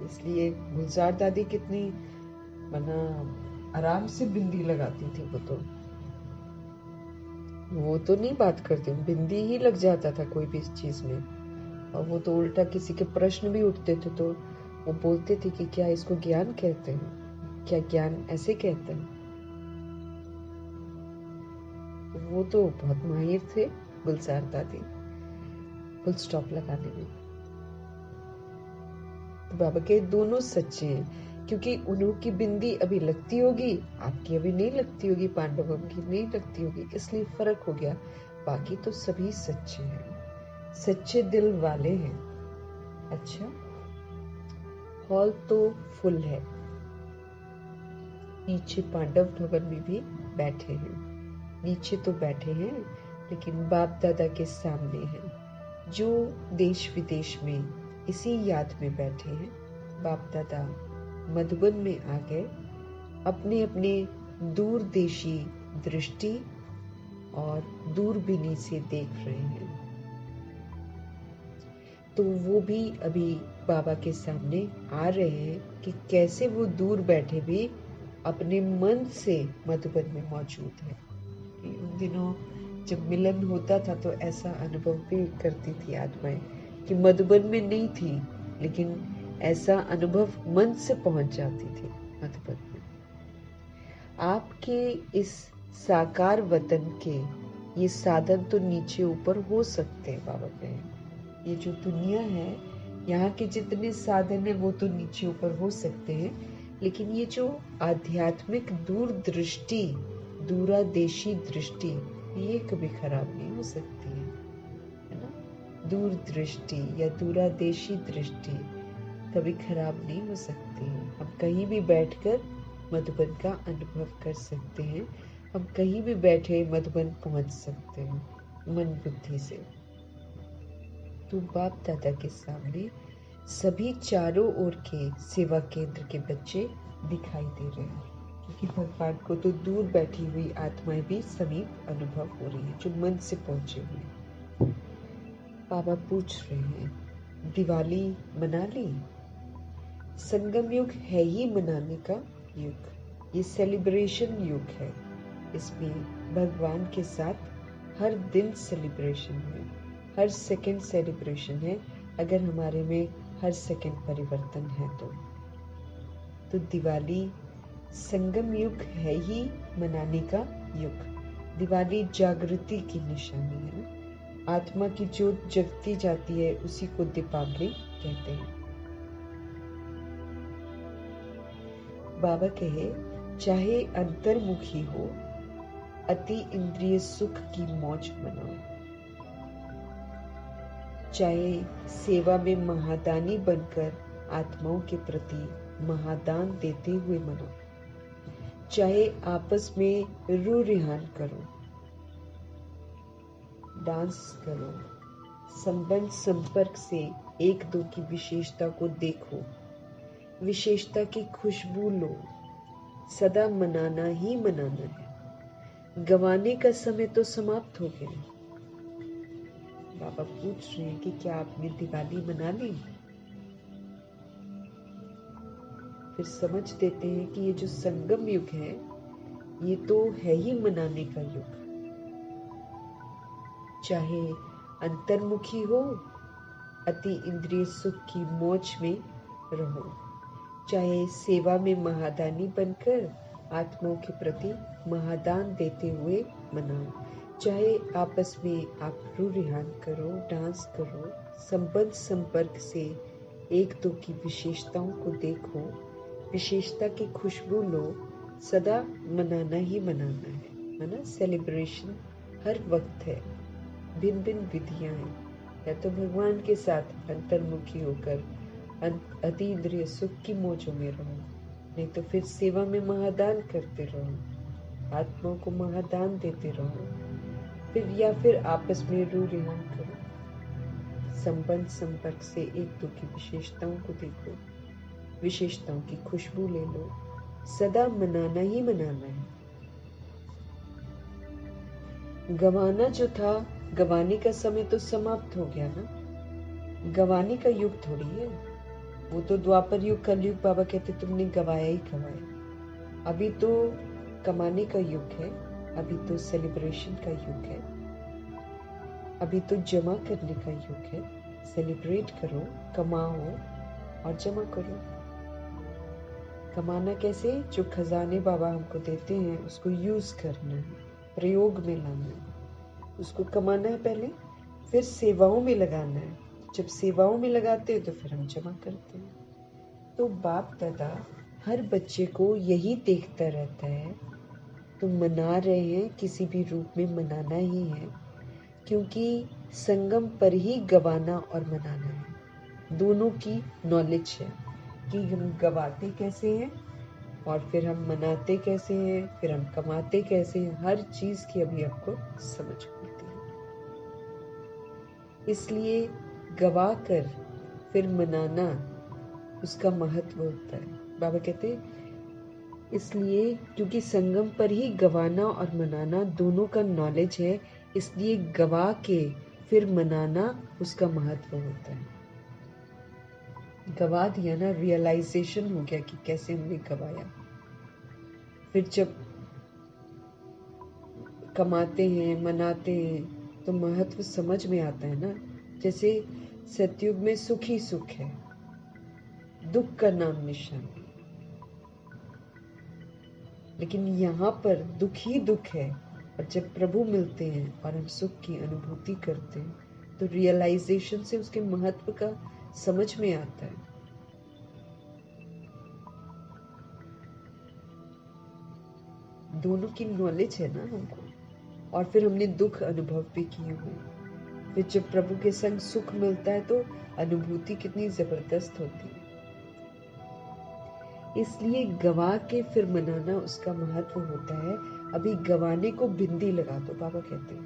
इसलिए गुलजार दादी कितनी मना आराम से बिंदी लगाती थी। वो तो नहीं बात करती, बिंदी ही लग जाता था कोई भी चीज में। और वो तो उल्टा किसी के प्रश्न भी उठते थे तो वो बोलते थे कि क्या इसको ज्ञान कहते हैं, क्या ज्ञान ऐसे कहते हैं। वो तो बहुत माहिर थे गुलजार दादी फुल स्टॉप लगाने में। तो बाबा के दोनों सच्चे हैं, क्योंकि उन्हों की बिंदी अभी लगती होगी, आपकी अभी नहीं लगती होगी, पांडवों की नहीं लगती होगी, इसलिए फर्क हो गया। बाकी तो सभी सच्चे हैं, सच्चे दिल वाले हैं। अच्छा, हॉल तो फुल है। नीचे पांडव भवन में भी बैठे हैं। नीचे तो बैठे हैं, लेकिन बाप दादा के सामने हैं, जो देश विदेश में इसी याद में बैठे हैं। बाप दादा मधुबन में आ गए, अपने अपने दूरदेशी दृष्टि और दूरबीनी से देख रहे हैं। तो वो भी अभी बाबा के सामने आ रहे हैं कि कैसे वो दूर बैठे भी अपने मन से मधुबन में मौजूद है। उन दिनों जब मिलन होता था तो ऐसा अनुभव भी करती थी आत्माएं कि मधुबन में नहीं थी, लेकिन ऐसा अनुभव मन से पहुंच जाती थी मधुबन में। आपके इस साकार वतन के ये साधन तो नीचे ऊपर हो सकते हैं। बाबा कहें ये जो दुनिया है, यहाँ के जितने साधन है वो तो नीचे ऊपर हो सकते हैं, लेकिन ये जो आध्यात्मिक दूरदृष्टि, दूरादेशी दृष्टि, ये कभी खराब नहीं हो सकती है ना। दूरदृष्टि या दूरादेशी दृष्टि कभी खराब नहीं हो सकती है। हम कहीं भी बैठकर मधुबन का अनुभव कर सकते हैं। हम कहीं भी बैठे मधुबन पहुंच सकते हैं मन बुद्धि से। तो बाप दादा के सामने सभी चारों ओर के सेवा केंद्र के बच्चे दिखाई दे रहे हैं, क्योंकि भगवान को तो दूर बैठी हुई आत्माएं भी समीप अनुभव हो रही है, जो मन से पहुंचे हुए। बाबा पूछ रहे हैं, दिवाली मना ली? संगम युग है ही मनाने का युग। ये सेलिब्रेशन युग है। इसमें भगवान के साथ हर दिन सेलिब्रेशन है, हर सेकंड सेलिब्रेशन है, अगर हमारे में हर सेकंड परिवर्तन है तो दिवाली संगम युग है ही मनाने का युग। दिवाली जागृति की निशानी है ना। आत्मा की ज्योत जगती जाती है, उसी को दीपावली कहते हैं। बाबा कहे, चाहे अंतर्मुखी हो, अति इंद्रिय सुख की मौज मनाओ। चाहे सेवा में महादानी बनकर आत्माओं के प्रति महादान देते हुए मनाओ। चाहे आपस में रू रिहान करो, डांस करो, संबंध संपर्क से एक दो की विशेषता को देखो, विशेषता की खुशबू लो। सदा मनाना ही मनाना है। गंवाने का समय तो समाप्त हो गया। बाबा पूछ रहे हैं कि क्या आपने दिवाली मना ली? फिर समझ देते हैं कि ये जो संगम युग है, ये तो है ही मनाने का युग। चाहे अंतर्मुखी हो, अति इंद्रिय सुख की मौज में रहो। चाहे सेवा में महादानी बनकर आत्माओं के प्रति महादान देते हुए मनाओ। चाहे आपस में आप रू रिहान करो, डांस करो, संबंध संपर्क से एक दो की विशेषताओं को देखो, विशेषता की खुशबू लो। सदा मनाना ही मनाना है ना। सेलिब्रेशन हर वक्त है, भिन्न भिन्न विधियां हैं। या तो भगवान के साथ अंतर्मुखी होकर अति इंद्रिय सुख की मौजों में रहो, नहीं तो फिर सेवा में महादान करते रहो, आत्माओं को महादान देते रहो। फिर या फिर आपस में रू रिहान करो, संबंध संपर्क से एक दो की विशेषताओं को देखो, विशेषताओं की खुशबू ले लो। सदा मनाना ही मनाना है। गंवाना जो था, गंवाने का समय तो समाप्त हो गया ना। गंवाने का युग थोड़ी है वो, तो द्वापर युग कलयुग बाबा कहते तुमने गवाया ही गवाया। अभी तो कमाने का युग है, अभी तो सेलिब्रेशन का युग है, अभी तो जमा करने का युग है। सेलिब्रेट करो, कमाओ और जमा करो। कमाना कैसे? जो खजाने बाबा हमको देते हैं उसको यूज करना है, प्रयोग में लाना है। उसको कमाना है पहले, फिर सेवाओं में लगाना है। जब सेवाओं में लगाते हैं तो फिर हम जमा करते हैं। तो बाप दादा हर बच्चे को यही देखता रहता है, तो मना रहे हैं, किसी भी रूप में मनाना ही है, क्योंकि संगम पर ही गवाना और मनाना है। दोनों की नॉलेज है कि हम गवाते कैसे हैं और फिर हम मनाते कैसे हैं, फिर हम कमाते कैसे हैं। हर चीज की अभी आपको समझ मिलती है। इसलिए गवा कर फिर मनाना, उसका महत्व होता है। बाबा कहते हैं इसलिए क्योंकि संगम पर ही गवाना और मनाना दोनों का नॉलेज है, इसलिए गवा के फिर मनाना उसका महत्व होता है। गवा दिया ना, रियलाइजेशन हो गया कि कैसे हमने गवाया। फिर जब कमाते हैं, मनाते हैं, तो महत्व समझ में आता है ना। जैसे सतयुग में सुख ही सुख है, दुख का नाम निशान, लेकिन यहाँ पर दुख ही दुख है। और जब प्रभु मिलते हैं और हम सुख की अनुभूति करते हैं, तो रियलाइजेशन से उसके महत्व का समझ में आता है। दोनों की नॉलेज है ना हमको, और फिर हमने दुख अनुभव भी किए हुए। फिर जब प्रभु के संग सुख मिलता है तो अनुभूति कितनी जबरदस्त होती है। इसलिए गवा के फिर मनाना उसका महत्व होता है। अभी गवाने को बिंदी लगा दो, बाबा कहते हैं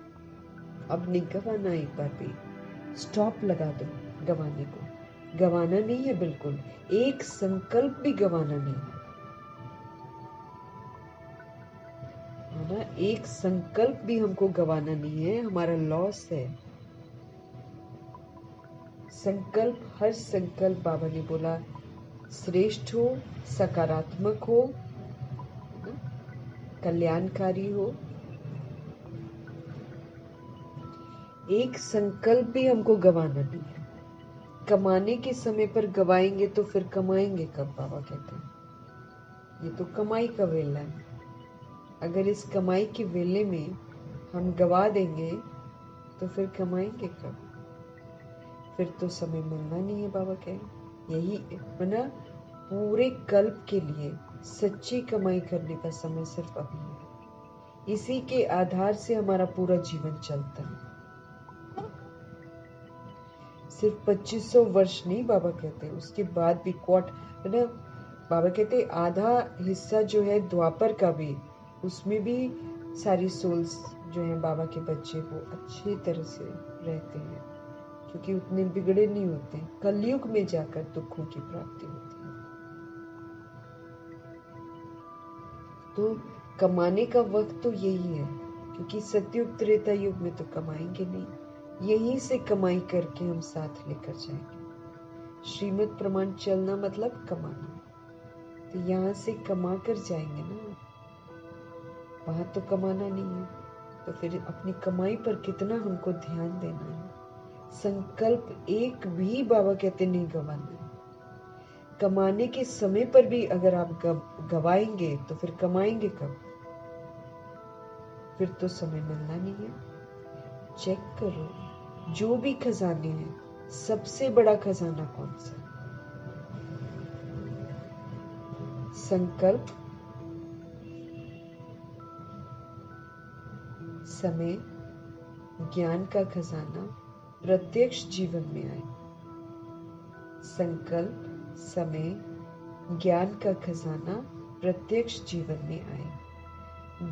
अब नहीं गवाना, एक बार भी स्टॉप लगा दो गवाने को। गवाना नहीं है, बिल्कुल एक संकल्प भी गवाना नहीं है ना। एक संकल्प भी हमको गवाना नहीं है, हमारा लॉस है। संकल्प, हर संकल्प बाबा ने बोला श्रेष्ठ हो, सकारात्मक हो, कल्याणकारी हो। एक संकल्प भी हमको गवाना नहीं है। कमाने के समय पर गवाएंगे तो फिर कमाएंगे कब? बाबा कहते हैं ये तो कमाई का वेला है। अगर इस कमाई के वेले में हम गवा देंगे तो फिर कमाएंगे कब? फिर तो समय मिलना नहीं है। बाबा कहे यही बना, पूरे कल्प के लिए सच्ची कमाई करने का समय सिर्फ अभी है। इसी के आधार से हमारा पूरा जीवन चलता है। सिर्फ 2500 वर्ष नहीं, बाबा कहते हैं उसके बाद भी है ना। बाबा कहते आधा हिस्सा जो है द्वापर का भी, उसमें भी सारी सोल्स जो है बाबा के बच्चे वो अच्छी तरह से रहते हैं, क्योंकि उतने बिगड़े नहीं होते। कलयुग में जाकर दुखों की प्राप्ति होती है। तो कमाने का वक्त तो यही है, क्योंकि सतयुग त्रेता युग में तो कमाएंगे नहीं, यहीं से कमाई करके हम साथ लेकर जाएंगे। श्रीमत प्रमाण चलना मतलब कमाना, तो यहाँ से कमा कर जाएंगे ना, वहां तो कमाना नहीं है। तो फिर अपनी कमाई पर कितना हमको ध्यान देना है। संकल्प एक भी बाबा कहते नहीं गवाना है। कमाने के समय पर भी अगर आप गवाएंगे तो फिर कमाएंगे कब? फिर तो समय मिलना नहीं है। चेक करो, जो भी खजाने हैं, सबसे बड़ा खजाना कौन सा? संकल्प, समय, ज्ञान का खजाना प्रत्यक्ष जीवन में आए। संकल्प, समय, ज्ञान का खजाना प्रत्यक्ष जीवन में आए।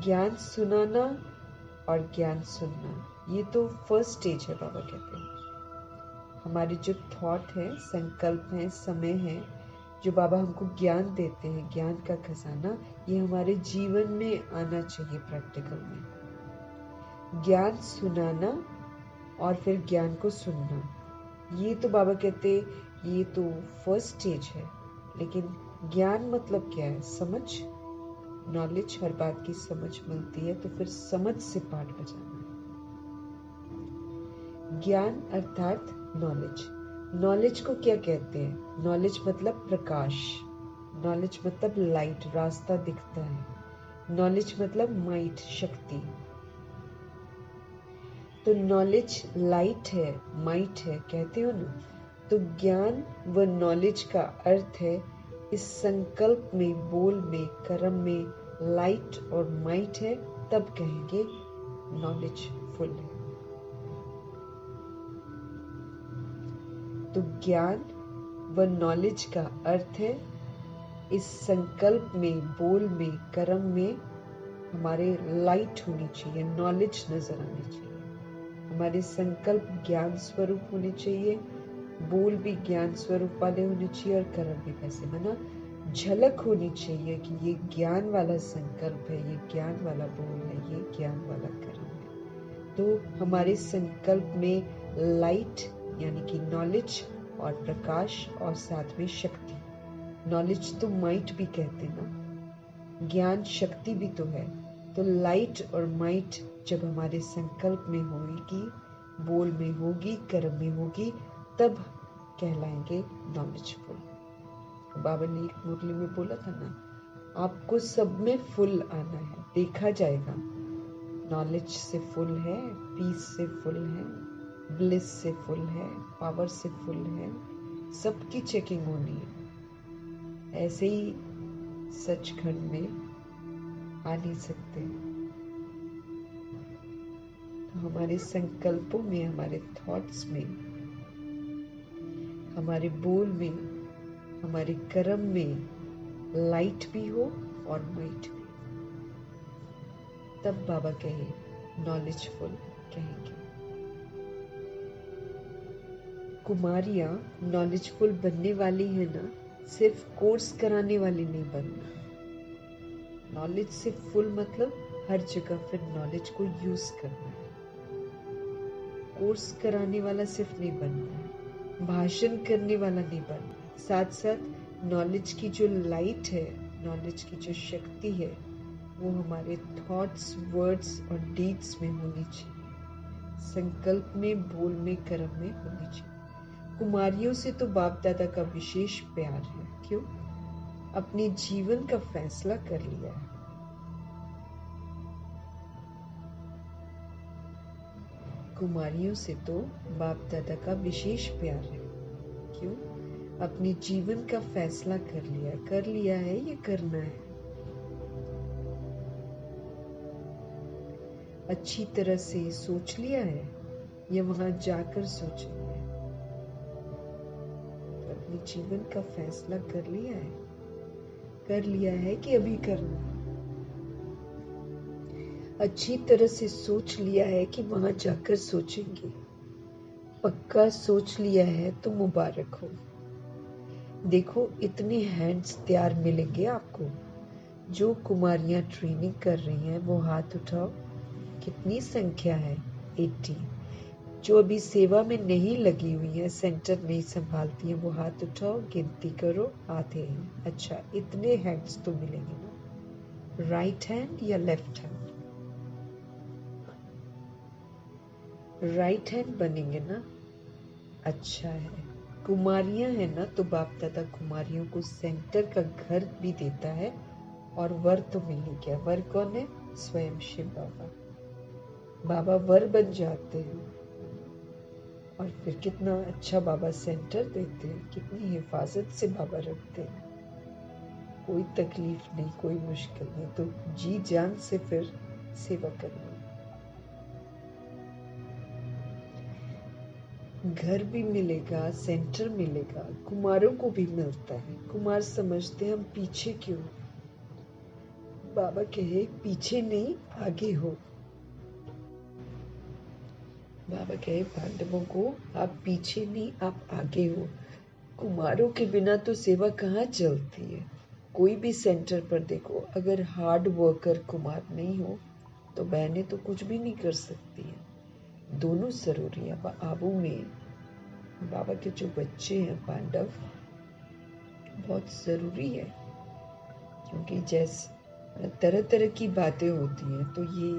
ज्ञान सुनाना और ज्ञान सुनना, ये तो फर्स्ट स्टेज है। बाबा कहते हैं हमारे जो थॉट है, संकल्प है, समय है, जो बाबा हमको ज्ञान देते हैं, ज्ञान का खजाना, ये हमारे जीवन में आना चाहिए प्रैक्टिकल में। ज्ञान सुनाना और फिर ज्ञान को सुनना, ये तो बाबा कहते ये तो फर्स्ट स्टेज है। लेकिन ज्ञान मतलब क्या है? समझ, नॉलेज, हर बात की समझ मिलती है, तो फिर समझ से पाठ बजाना है। ज्ञान अर्थात नॉलेज। नॉलेज को क्या कहते हैं? नॉलेज मतलब प्रकाश, नॉलेज मतलब लाइट, रास्ता दिखता है। नॉलेज मतलब माइट, शक्ति। तो नॉलेज लाइट है, माइट है, कहते हो ना। तो ज्ञान व नॉलेज का अर्थ है इस संकल्प में, बोल में, कर्म में लाइट और माइट है, तब कहेंगे नॉलेज फुल है। तो ज्ञान व नॉलेज का अर्थ है इस संकल्प में, बोल में, कर्म में हमारे लाइट होनी चाहिए, नॉलेज नजर आनी चाहिए। हमारे संकल्प ज्ञान स्वरूप होने चाहिए, बोल भी ज्ञान स्वरूप वाले होने चाहिए, और कर्म भी वैसे बना झलक होनी चाहिए कि ये ज्ञान वाला संकल्प है, ये ज्ञान वाला बोल है, ये ज्ञान वाला कर्म है। तो हमारे संकल्प में लाइट यानी कि नॉलेज और प्रकाश, और साथ में शक्ति। नॉलेज तो माइट भी कहते ना, ज्ञान शक्ति भी तो है। तो लाइट और माइट जब हमारे संकल्प में होगी, बोल में होगी, कर्म में होगी, तब कहलाएंगे नॉलेजफुल। बाबा ने एक मुरली में बोला था ना, आपको सब में फुल आना है, देखा जाएगा। नॉलेज से फुल है, पीस से फुल है, ब्लिस से फुल है, पावर से फुल है, सबकी चेकिंग होनी है। ऐसे ही सचखंड में आ नहीं सकते। तो हमारे संकल्पों में, हमारे थॉट्स में, हमारे बोल में, हमारे कर्म में लाइट भी हो और माइट भी, तब बाबा कहे नॉलेजफुल कहेंगे। कुमारियां नॉलेजफुल बनने वाली है ना, सिर्फ कोर्स कराने वाली नहीं बनना। नॉलेज से फुल मतलब हर जगह फिर नॉलेज को यूज करना है। कोर्स कराने वाला सिर्फ नहीं बनना है, भाषण करने वाला नहीं बनना है। साथ साथ नॉलेज की जो लाइट है, नॉलेज की जो शक्ति है, वो हमारे थॉट्स, वर्ड्स और डीड्स में होनी चाहिए। संकल्प में, बोल में, कर्म में होनी चाहिए। कुमारियों से तो बाप दादा का विशेष प्यार है। क्यों? अपने जीवन का फैसला कर लिया है। कुमारियों से तो बाप दादा का विशेष प्यार है। क्यों? अपने जीवन का फैसला कर लिया है, ये करना है। अच्छी तरह से सोच लिया है या वहां जाकर सोचेंगे। अपने जीवन का फैसला कर लिया है कि अभी करना है। अच्छी तरह से सोच लिया है कि वहां जाकर सोचेंगे। पक्का सोच लिया है तो मुबारक हो। देखो, इतने हैंड्स तैयार मिलेंगे आपको। जो कुमारियां ट्रेनिंग कर रही हैं वो हाथ उठाओ। कितनी संख्या है? 80। जो अभी सेवा में नहीं लगी हुई है, सेंटर नहीं संभालती है, वो हाथ उठाओ, गिनती करो, आधे हैं। अच्छा, इतने हैंड्स तो मिलेंगे ना। राइट हैंड या लेफ्ट हैंड? राइट हैंड बनेंगे ना। अच्छा है। कुमारियां है ना, तो बाप दादा कुमारियों को सेंटर का घर भी देता है और वर तो मिल ही गया। वर कौन है? स्वयं शिव बाबा। बाबा वर बन जाते हैं और फिर कितना अच्छा बाबा सेंटर देते हैं, कितनी हिफाजत से बाबा रखते हैं। कोई तकलीफ नहीं, कोई मुश्किल नहीं, तो जी जान से फिर सेवा करना। घर भी मिलेगा, सेंटर मिलेगा, कुमारों को भी मिलता है। कुमार समझते हैं हम पीछे क्यों। बाबा कहे पीछे नहीं, आगे हो। बाबा कहे पांडवों को आप पीछे नहीं, आप आगे हो। कुमारों के बिना तो सेवा कहाँ चलती है। कोई भी सेंटर पर देखो, अगर हार्ड वर्कर कुमार नहीं हो तो बहनें तो कुछ भी नहीं कर सकती हैं। दोनों जरूरी है। आबू में बाबा के जो बच्चे हैं पांडव, बहुत जरूरी है, क्योंकि जैसे तरह तरह की बातें होती हैं तो ये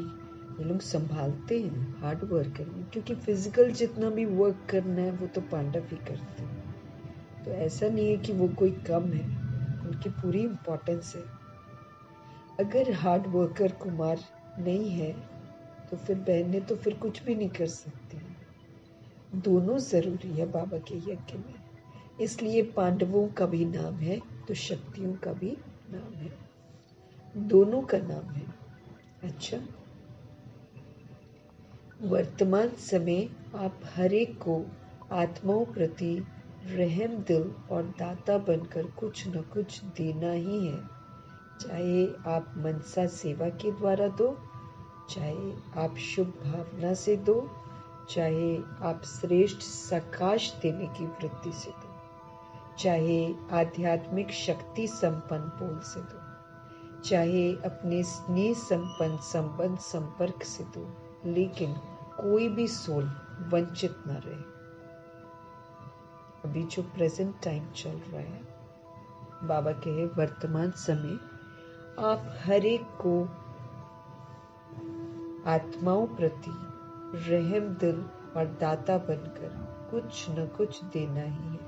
लोग संभालते हैं, हार्ड वर्कर में। क्योंकि फिजिकल जितना भी वर्क करना है वो तो पांडव ही करते हैं। तो ऐसा नहीं है कि वो कोई कम है, उनकी पूरी इम्पोर्टेंस है। अगर हार्ड वर्कर कुमार नहीं है तो फिर बहनें तो फिर कुछ भी नहीं कर सकती। दोनों जरूरी है बाबा के यज्ञ में। इसलिए पांडवों का भी नाम है तो शक्तियों का भी नाम है, दोनों का नाम है। अच्छा, वर्तमान समय आप हर एक को आत्माओं प्रति रहम दिल और दाता बनकर कुछ न कुछ देना ही है। चाहे आप मनसा सेवा के द्वारा दो, चाहे आप शुभ भावना से दो, चाहे आप श्रेष्ठ सकाश देने की वृत्ति से दो, चाहे आध्यात्मिक शक्ति संपन्न बोल से दो, चाहे अपने स्नेह संपन्न संबंध संपर्क से दो, लेकिन कोई भी सोल वंचित न रहे। अभी जो प्रेजेंट टाइम चल रहा है, बाबा कहे वर्तमान समय आप हर एक को आत्माओं प्रति रहम दिल और दाता बनकर कुछ न कुछ देना ही है।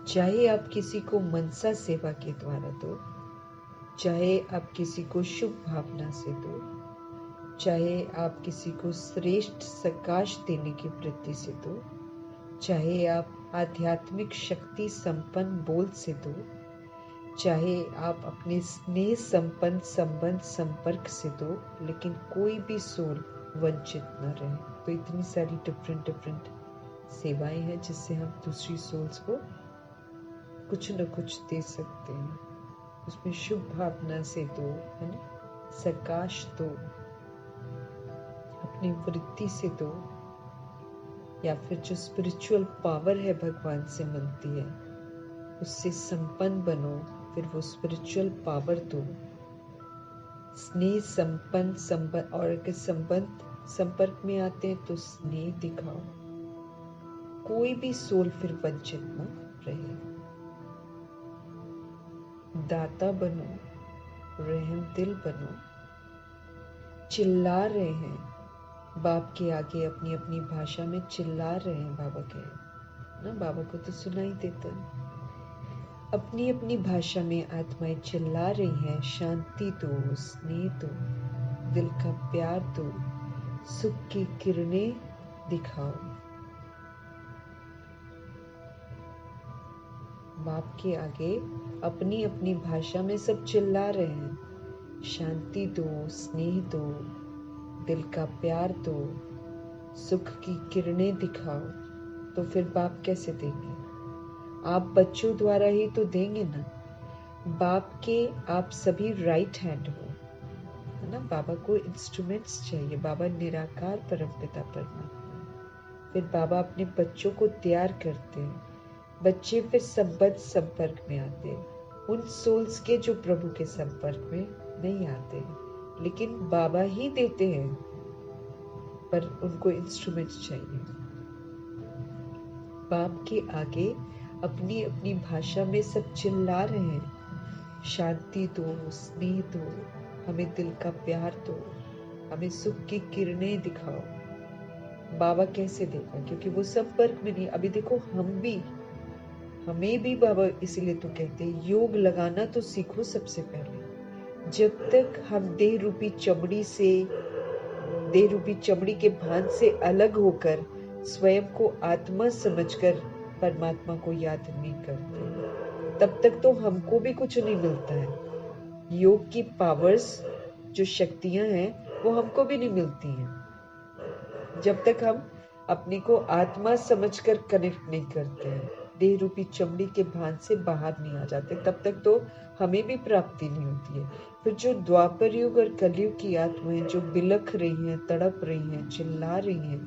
चाहे आप किसी को मनसा सेवा के द्वारा दो, चाहे आप किसी को शुभ भावना से दो, चाहे आप किसी को श्रेष्ठ सकाश देने की वृत्ति से दो, चाहे आप आध्यात्मिक शक्ति संपन्न बोल से दो, चाहे आप अपने स्नेह संपन्न संबंध संपर्क से दो, लेकिन कोई भी सोल वंचित न रहे। तो इतनी सारी डिफरेंट सेवाएं हैं जिससे हम दूसरी सोल्स को कुछ न कुछ दे सकते हैं। उसमें शुभ भावना से दो, है ना, सकाश दो, अपनी वृत्ति से दो, या फिर जो स्पिरिचुअल पावर है भगवान से मिलती है उससे संपन्न बनो, फिर वो स्पिरिचुअल पावर दो। स्नेह संपन्न संबंध, और अगर संबंध संपर्क में आते हैं तो स्नेह दिखाओ। कोई भी सोल फिर वंचित न रहे। दाता बनो, रहम दिल बनो। चिल्ला रहे हैं बाप के आगे, अपनी अपनी भाषा में चिल्ला रहे हैं। बाबा कहे ना, बाबा को तो सुनाई देता है। अपनी अपनी भाषा में आत्माएं चिल्ला रही हैं, शांति दो, स्नेह दो, दिल का प्यार दो, सुख की किरणें दिखाओ। बाप के आगे अपनी अपनी भाषा में सब चिल्ला रहे हैं, शांति दो, स्नेह दो, दिल का प्यार दो, सुख की किरणें दिखाओ। तो फिर बाप कैसे देंगे? आप बच्चों द्वारा ही तो देंगे ना। बाप के आप सभी राइट हैंड हो, है ना। बाबा को इंस्ट्रूमेंट्स चाहिए। बाबा निराकार परमपिता परमात्मा। फिर बाबा अपने बच्चों को तैयार करते हैं। बच्चे फिर संबद्ध संपर्क में आते हैं, उन सोल्स के जो प्रभु के संपर्क में नहीं आते हैं। लेकिन बाबा ही देते हैं, पर उनको इंस्ट्रूमेंट्स चाहिए। बाप के आगे अपनी अपनी भाषा में सब चिल्ला रहे हैं, शांति दो, स्नेह दो, हमें दिल का प्यार दो, हमें सुख की किरणें दिखाओ। बाबा कैसे देगा? क्योंकि वो संपर्क में नहीं। अभी देखो, हमें भी बाबा इसीलिए तो कहते हैं, योग लगाना तो सीखो सबसे पहले। जब तक हम देह रूपी चमड़ी के भान से अलग होकर स्वयं को आत्मा समझकर परमात्मा को याद नहीं करते, तब तक तो हमको भी कुछ नहीं मिलता है। योग की पावर्स, जो शक्तियां हैं, वो हमको भी नहीं मिलती हैं जब तक हम अपने को आत्मा समझकर कनेक्ट नहीं करते हैं, देह रूपी चमड़ी के भान से बाहर नहीं आ जाते, तब तक तो हमें भी प्राप्ति नहीं होती है। फिर जो द्वापर युग और कलयुग की आत्माएं जो बिलख रही हैं, तड़प रही हैं, चिल्ला रही हैं,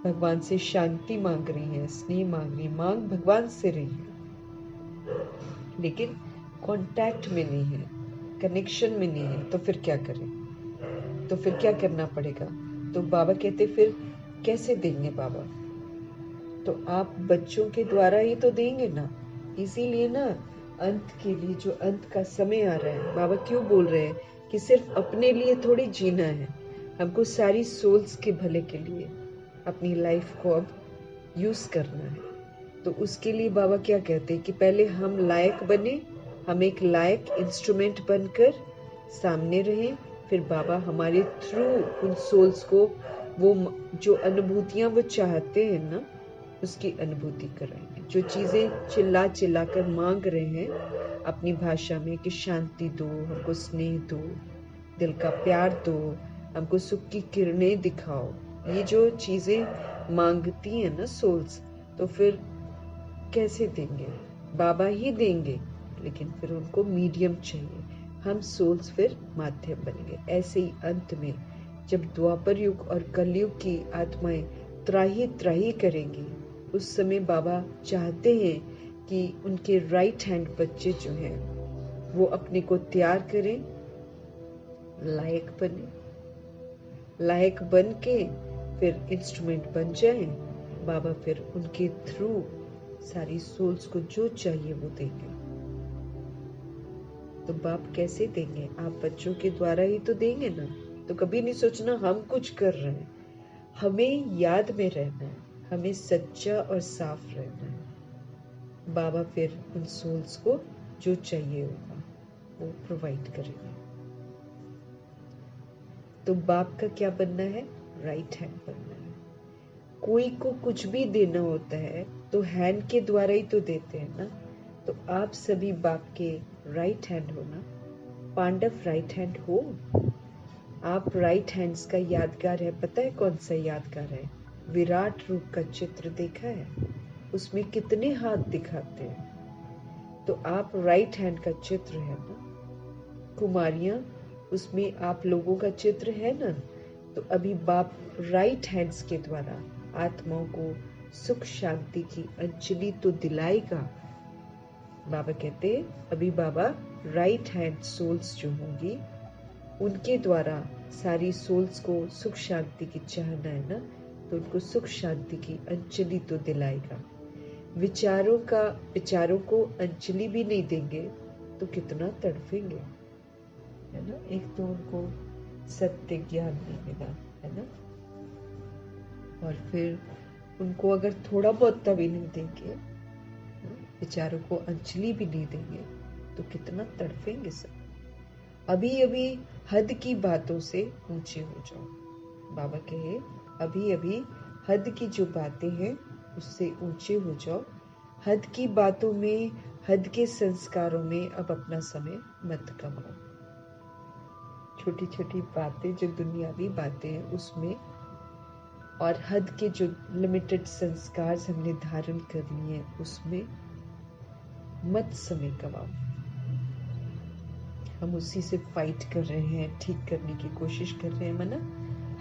भगवान से शांति मांग रही हैं, स्नेह मांग रही हैं, मांग भगवान से रही है, लेकिन कांटेक्ट में नहीं है, कनेक्शन में नहीं है, तो फिर क्या करें? तो फिर क्या करना पड़ेगा? तो बाबा कहते फिर कैसे देंगे बाबा? तो आप बच्चों के द्वारा ही तो देंगे ना। इसीलिए ना, अंत के लिए, जो अंत का समय आ रहा है, बाबा क्यों बोल रहे हैं कि सिर्फ अपने लिए थोड़ी जीना है, हमको सारी सोल्स के भले के लिए अपनी लाइफ को अब यूज करना है। तो उसके लिए बाबा क्या कहते हैं कि पहले हम लायक बने, हम एक लायक इंस्ट्रूमेंट बनकर सामने रहें। फिर बाबा हमारे थ्रू उन सोल्स को वो जो अनुभूतियां वो चाहते हैं ना, उसकी अनुभूति कराएंगे। जो चीजें चिल्ला चिल्ला कर मांग रहे हैं अपनी भाषा में कि शांति दो, हमको स्नेह दो, दिल का प्यार दो, हमको सुख की किरणें दिखाओ, ये जो चीजें मांगती हैं ना सोल्स, तो फिर कैसे देंगे? बाबा ही देंगे, लेकिन फिर उनको मीडियम चाहिए। हम सोल्स फिर माध्यम बनेंगे। ऐसे ही अंत में जब द्वापर युग और कलयुग की आत्माएं त्राही त्राही करेंगी, उस समय बाबा चाहते हैं कि उनके राइट हैंड बच्चे जो हैं वो अपने को तैयार करें, लायक बने, लायक बन के फिर इंस्ट्रूमेंट बन जाएं। बाबा फिर उनके थ्रू सारी सोल्स को जो चाहिए वो देंगे। तो बाप कैसे देंगे? आप बच्चों के द्वारा ही तो देंगे ना। तो कभी नहीं सोचना हम कुछ कर रहे हैं। हमें याद में रहना है, हमें सच्चा और साफ रहना है। बाबा फिर उन सोल्स को जो चाहिए होगा वो प्रोवाइड करेंगे। तो बाप का क्या बनना है? राइट हैंड बनना है। कोई को कुछ भी देना होता है तो हैंड के द्वारा ही तो देते हैं ना। तो आप सभी बाप के राइट हैंड हो ना। पांडव राइट हैंड हो। आप राइट हैंड्स का यादगार है, पता है कौन सा यादगार है? विराट रूप का चित्र देखा है? उसमें कितने हाथ दिखाते हैं। तो आप राइट हैंड का चित्र है ना। कुमारियां, उसमें आप लोगों का चित्र है ना। तो अभी बाप राइट हैंड्स के द्वारा आत्माओं को सुख शांति की अंजलि तो दिलाएगा। बाबा कहते हैं अभी बाबा राइट हैंड सोल्स जो होंगी उनके द्वारा सारी सोल्स को सुख शांति की चाहना है ना, तो उनको सुख शांति की अंजलि तो दिलाएगा। विचारों को अंजलि भी नहीं देंगे तो कितना तड़फेंगे, है ना। एक तो उनको सत्य ज्ञान नहीं मिला, है ना। और फिर उनको अगर थोड़ा बहुत भी नहीं देंगे बेचारों को अंजलि भी नहीं देंगे तो कितना तड़फेंगे सब। अभी अभी हद की बातों से ऊंचे हो जाओ। बाबा कहे अभी अभी हद की जो बातें हैं उससे ऊंचे हो जाओ। हद की बातों में, हद के संस्कारों में अब अपना समय मत गवाओ। छोटी छोटी बातें जो दुनियावी बातें हैं उसमें, और हद के जो लिमिटेड संस्कार हमने धारण करनी है उसमें मत समय गवाओ। हम उसी से फाइट कर रहे हैं, ठीक करने की कोशिश कर रहे हैं, मना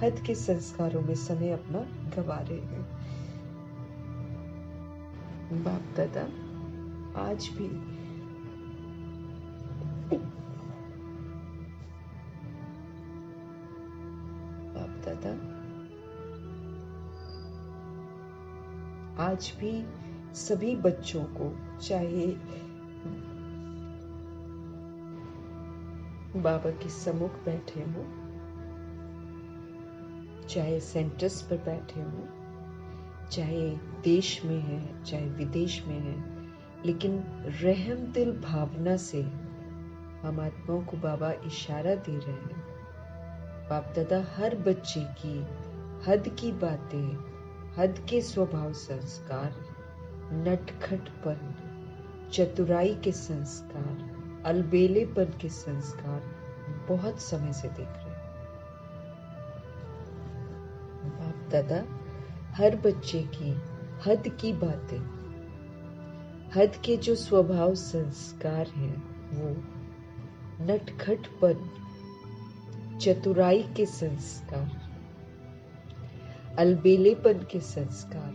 हद के संस्कारों में समय अपना गवा रहे हैं। बाप दादा आज भी बाप दादा आज भी सभी बच्चों को, चाहे बाबा के सम्मुख बैठे हो, चाहे सेंटर्स पर बैठे हो, चाहे देश में है चाहे विदेश में है, लेकिन रहम दिल भावना से हम आत्माओं को बाबा इशारा दे रहे हैं। बाप दादा हर बच्चे की हद की बातें, हद के स्वभाव संस्कार, नटखटपन, चतुराई के संस्कार, अलबेलेपन के संस्कार बहुत समय से देख रहे हैं। बाप दादा हर बच्चे की हद की बातें, हद के जो स्वभाव संस्कार हैं वो नटखटपन, चतुराई के संस्कार, अलबेलेपन के संस्कार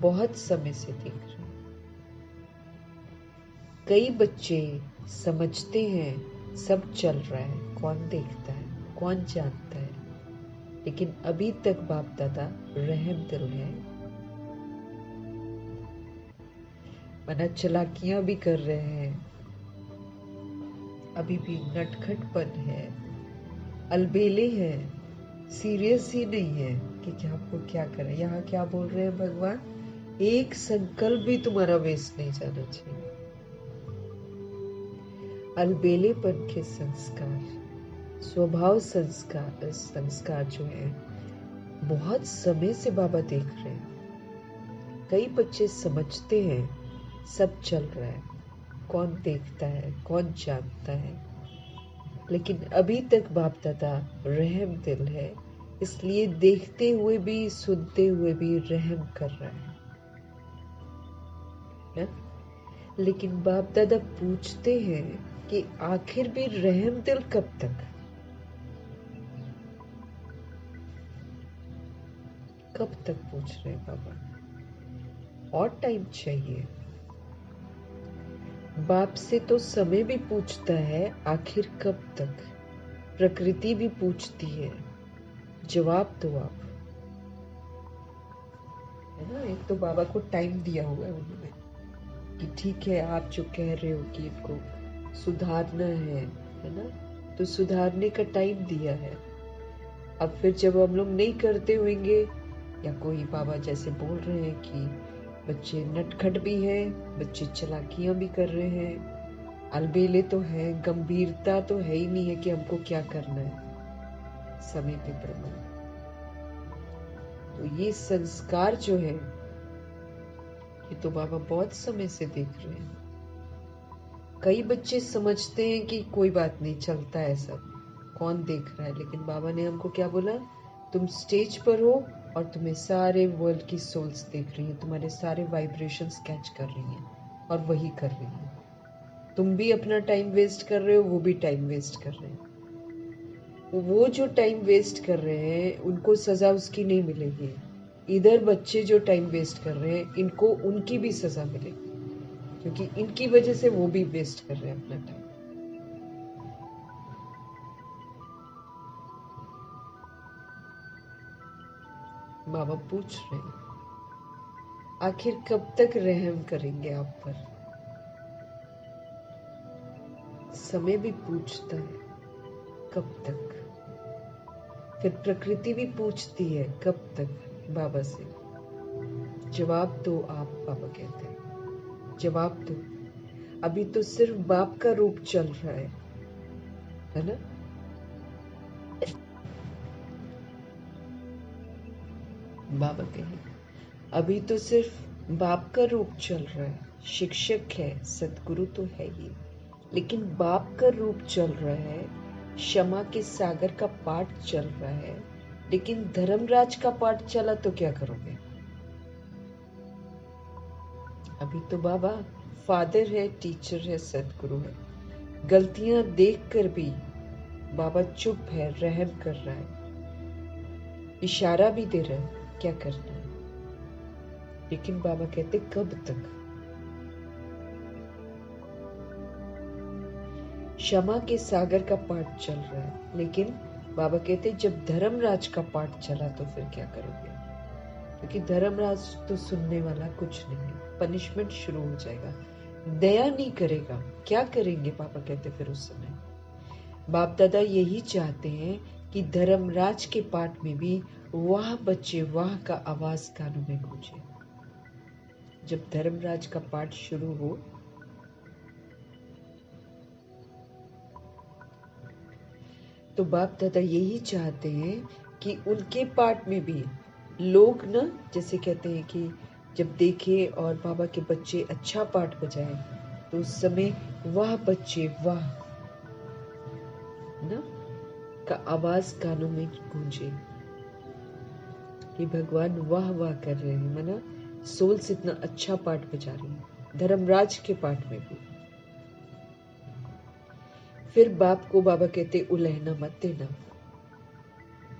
बहुत समय से देख रहे हैं। कई बच्चे समझते हैं सब चल रहा है, कौन देखता है, कौन जानता है, लेकिन अभी तक बाप दादा रहम दिल है, मना चलाकियां भी कर रहे हैं, अभी भी नटखटपन है, अलबेले है, सीरियस ही नहीं है कि क्या आपको क्या करें। यहाँ क्या बोल रहे हैं भगवान, एक संकल्प भी तुम्हारा वेस्ट नहीं जाना चाहिए। अलबेलेपन के संस्कार, स्वभाव संस्कार जो है बहुत समय से बाबा देख रहे हैं। कई बच्चे समझते हैं सब चल रहा है, कौन देखता है, कौन जानता है, लेकिन अभी तक बाप दादा रहम दिल है, इसलिए देखते हुए भी सुनते हुए भी रहम कर रहा है। लेकिन बाप दादा पूछते हैं कि आखिर भी रहम दिल कब तक, कब तक पूछ रहे हैं बाबा, और टाइम चाहिए। बाप से तो समय भी पूछता है आखिर कब तक, प्रकृति भी पूछती है, जवाब दो आप, है ना। एक तो बाबा को टाइम दिया हुआ है उन्होंने कि ठीक है आप जो कह रहे हो कि इनको सुधारना है ना, तो सुधारने का टाइम दिया है। अब फिर जब हम लोग नहीं करते होंगे, या कोई बाबा जैसे बोल रहे हैं कि बच्चे नटखट भी हैं, बच्चे चालाकियां भी कर रहे हैं, अलबेले तो है, गंभीरता तो है ही नहीं है कि हमको क्या करना है समय के प्रमाण। तो ये संस्कार जो है ये तो बाबा बहुत समय से देख रहे हैं। कई बच्चे समझते हैं कि कोई बात नहीं, चलता है सब, कौन देख रहा है, लेकिन बाबा ने हमको क्या बोला, तुम स्टेज पर हो और तुम्हें सारे वर्ल्ड की सोल्स देख रही हैं, तुम्हारे सारे वाइब्रेशंस कैच कर रही हैं और वही कर रही हैं। तुम भी अपना टाइम वेस्ट कर रहे हो, वो भी टाइम वेस्ट कर रहे हैं। वो जो टाइम वेस्ट कर रहे हैं उनको सजा उसकी नहीं मिलेगी, इधर बच्चे जो टाइम वेस्ट कर रहे हैं इनको उनकी भी सजा मिलेगी, क्योंकि इनकी वजह से वो भी वेस्ट कर रहे हैं अपना टाइम। बाबा पूछ रहे हैं आखिर कब तक रहम करेंगे आप पर। समय भी पूछता है कब तक, फिर प्रकृति भी पूछती है कब तक बाबा से, जवाब दो आप, बाबा कहते हैं। जवाब दो। अभी तो सिर्फ बाप का रूप चल रहा है ना? बाबा कहे अभी तो सिर्फ बाप का रूप चल रहा है, शिक्षक है, सतगुरु तो है ही, लेकिन बाप का रूप चल रहा है, क्षमा के सागर का पाठ चल रहा है, लेकिन धर्मराज का पाठ चला तो क्या करोगे? अभी तो बाबा फादर है, टीचर है, सतगुरु है, गलतियां देखकर भी बाबा चुप है, रहम कर रहा है, इशारा भी दे रहा है क्या करना है, लेकिन बाबा कहते कब तक? क्षमा के सागर का पाठ चल रहा है, लेकिन बाबा कहते जब धर्मराज का पाठ चला तो फिर क्या करोगे? क्योंकि धर्मराज तो सुनने वाला कुछ नहीं है, पनिशमेंट शुरू हो जाएगा, दया नहीं करेगा, क्या करेंगे? बाबा कहते फिर उस समय बाप दादा यही चाहते हैं कि धर्मराज के पाठ में भी वाह बच्चे वाह का आवाज कानों में गूंजे। जब धर्मराज का पाठ शुरू हो तो बाप दादा यही चाहते हैं कि उनके पाठ में भी लोग ना, जैसे कहते हैं कि जब देखे और बाबा के बच्चे अच्छा पाठ बजाए तो उस समय वाह बच्चे वाह ना का आवाज कानों में गूंजे कि भगवान वाह वाह कर रहे हैं, माना सोल से इतना अच्छा पाठ बजा रहे हैं, धर्मराज के पाठ में भी। फिर बाप को बाबा कहते उलहना मत देना,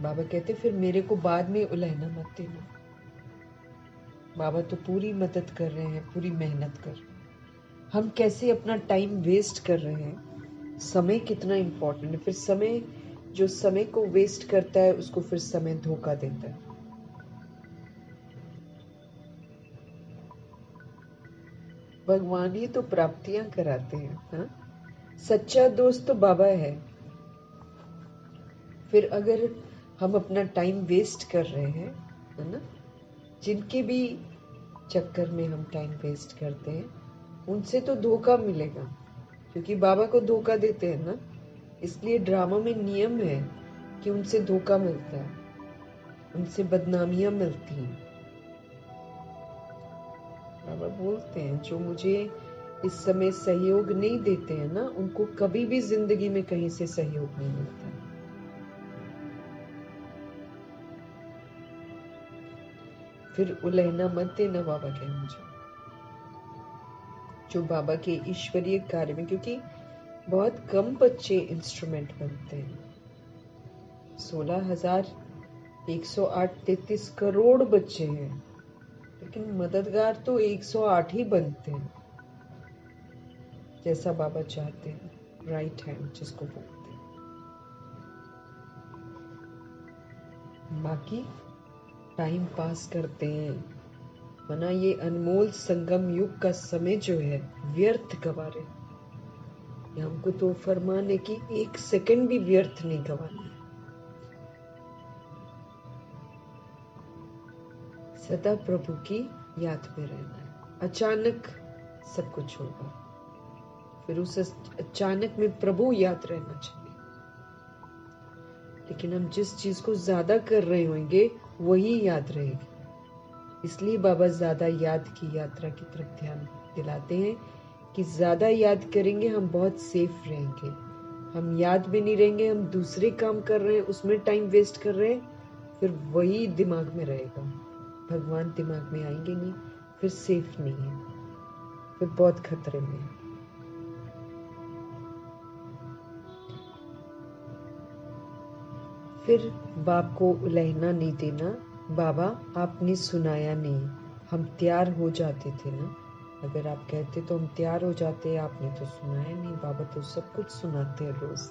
बाबा कहते फिर मेरे को बाद में उलहना मत देना। बाबा तो पूरी मदद कर रहे हैं, पूरी मेहनत कर रहे हैं, हम कैसे अपना टाइम वेस्ट कर रहे हैं। समय कितना इम्पोर्टेंट है, फिर समय जो समय को वेस्ट करता है उसको फिर समय धोखा देता है। भगवान ही तो प्राप्तियां कराते हैं। हाँ, सच्चा दोस्त तो बाबा है। फिर अगर हम अपना टाइम वेस्ट कर रहे हैं, है ना, जिनके भी चक्कर में हम टाइम वेस्ट करते हैं उनसे तो धोखा मिलेगा, क्योंकि बाबा को धोखा देते हैं ना, इसलिए ड्रामा में नियम है कि उनसे धोखा मिलता है, उनसे बदनामियां मिलती हैं। बाबा बोलते हैं जो मुझे इस समय सहयोग नहीं देते हैं ना, उनको कभी भी जिंदगी में कहीं से सहयोग नहीं मिलता। फिर उलहना मत देना, बाबा कहे मुझे, जो बाबा के ईश्वरीय कार्य में, क्योंकि बहुत कम बच्चे इंस्ट्रूमेंट बनते हैं। 16,108 करोड़ बच्चे हैं, लेकिन मददगार तो 108 ही बनते हैं, जैसा बाबा चाहते हैं, राइट हैंड जिसको बोलते हैं। बाकी टाइम पास करते हैं, वरना ये अनमोल संगम युग का समय जो है व्यर्थ गवा रहे। हमको तो फरमाने की एक सेकंड भी व्यर्थ नहीं गवाना है। सदा प्रभु की याद में रहना है। अचानक सब कुछ होगा, फिर उस अचानक में प्रभु याद रहना चाहिए, लेकिन हम जिस चीज को ज्यादा कर रहे होंगे वही याद रहेगी। इसलिए बाबा ज्यादा याद की यात्रा की तरफ ध्यान दिलाते हैं कि ज्यादा याद करेंगे हम बहुत सेफ रहेंगे। हम याद में नहीं रहेंगे, हम दूसरे काम कर रहे हैं उसमें टाइम वेस्ट कर रहे हैं, फिर वही दिमाग में रहेगा, भगवान दिमाग में आएंगे नहीं, फिर सेफ नहीं है, फिर बहुत खतरे में है। फिर बाप को उलहना नहीं देना, बाबा आपने सुनाया नहीं, हम तैयार हो जाते थे ना, अगर आप कहते तो हम तैयार हो जाते, आपने तो सुनाया नहीं। बाबा तो सब कुछ सुनाते हैं रोज।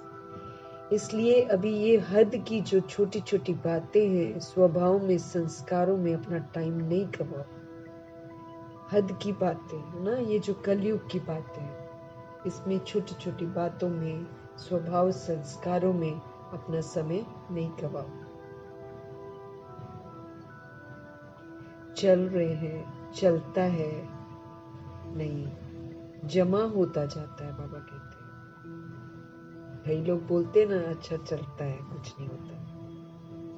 इसलिए अभी ये हद की जो छोटी छोटी बातें हैं, स्वभाव में, संस्कारों में अपना टाइम नहीं गवाओ। हद की बातें है ना, ये जो कलयुग की बातें हैं, इसमें छोटी छोटी बातों में, स्वभाव संस्कारों में अपना समय नहीं गवाओ। चल रहे हैं, चलता है, नहीं, जमा होता जाता है। बाबा कहते हैं, कई लोग बोलते हैं ना अच्छा चलता है, कुछ नहीं होता,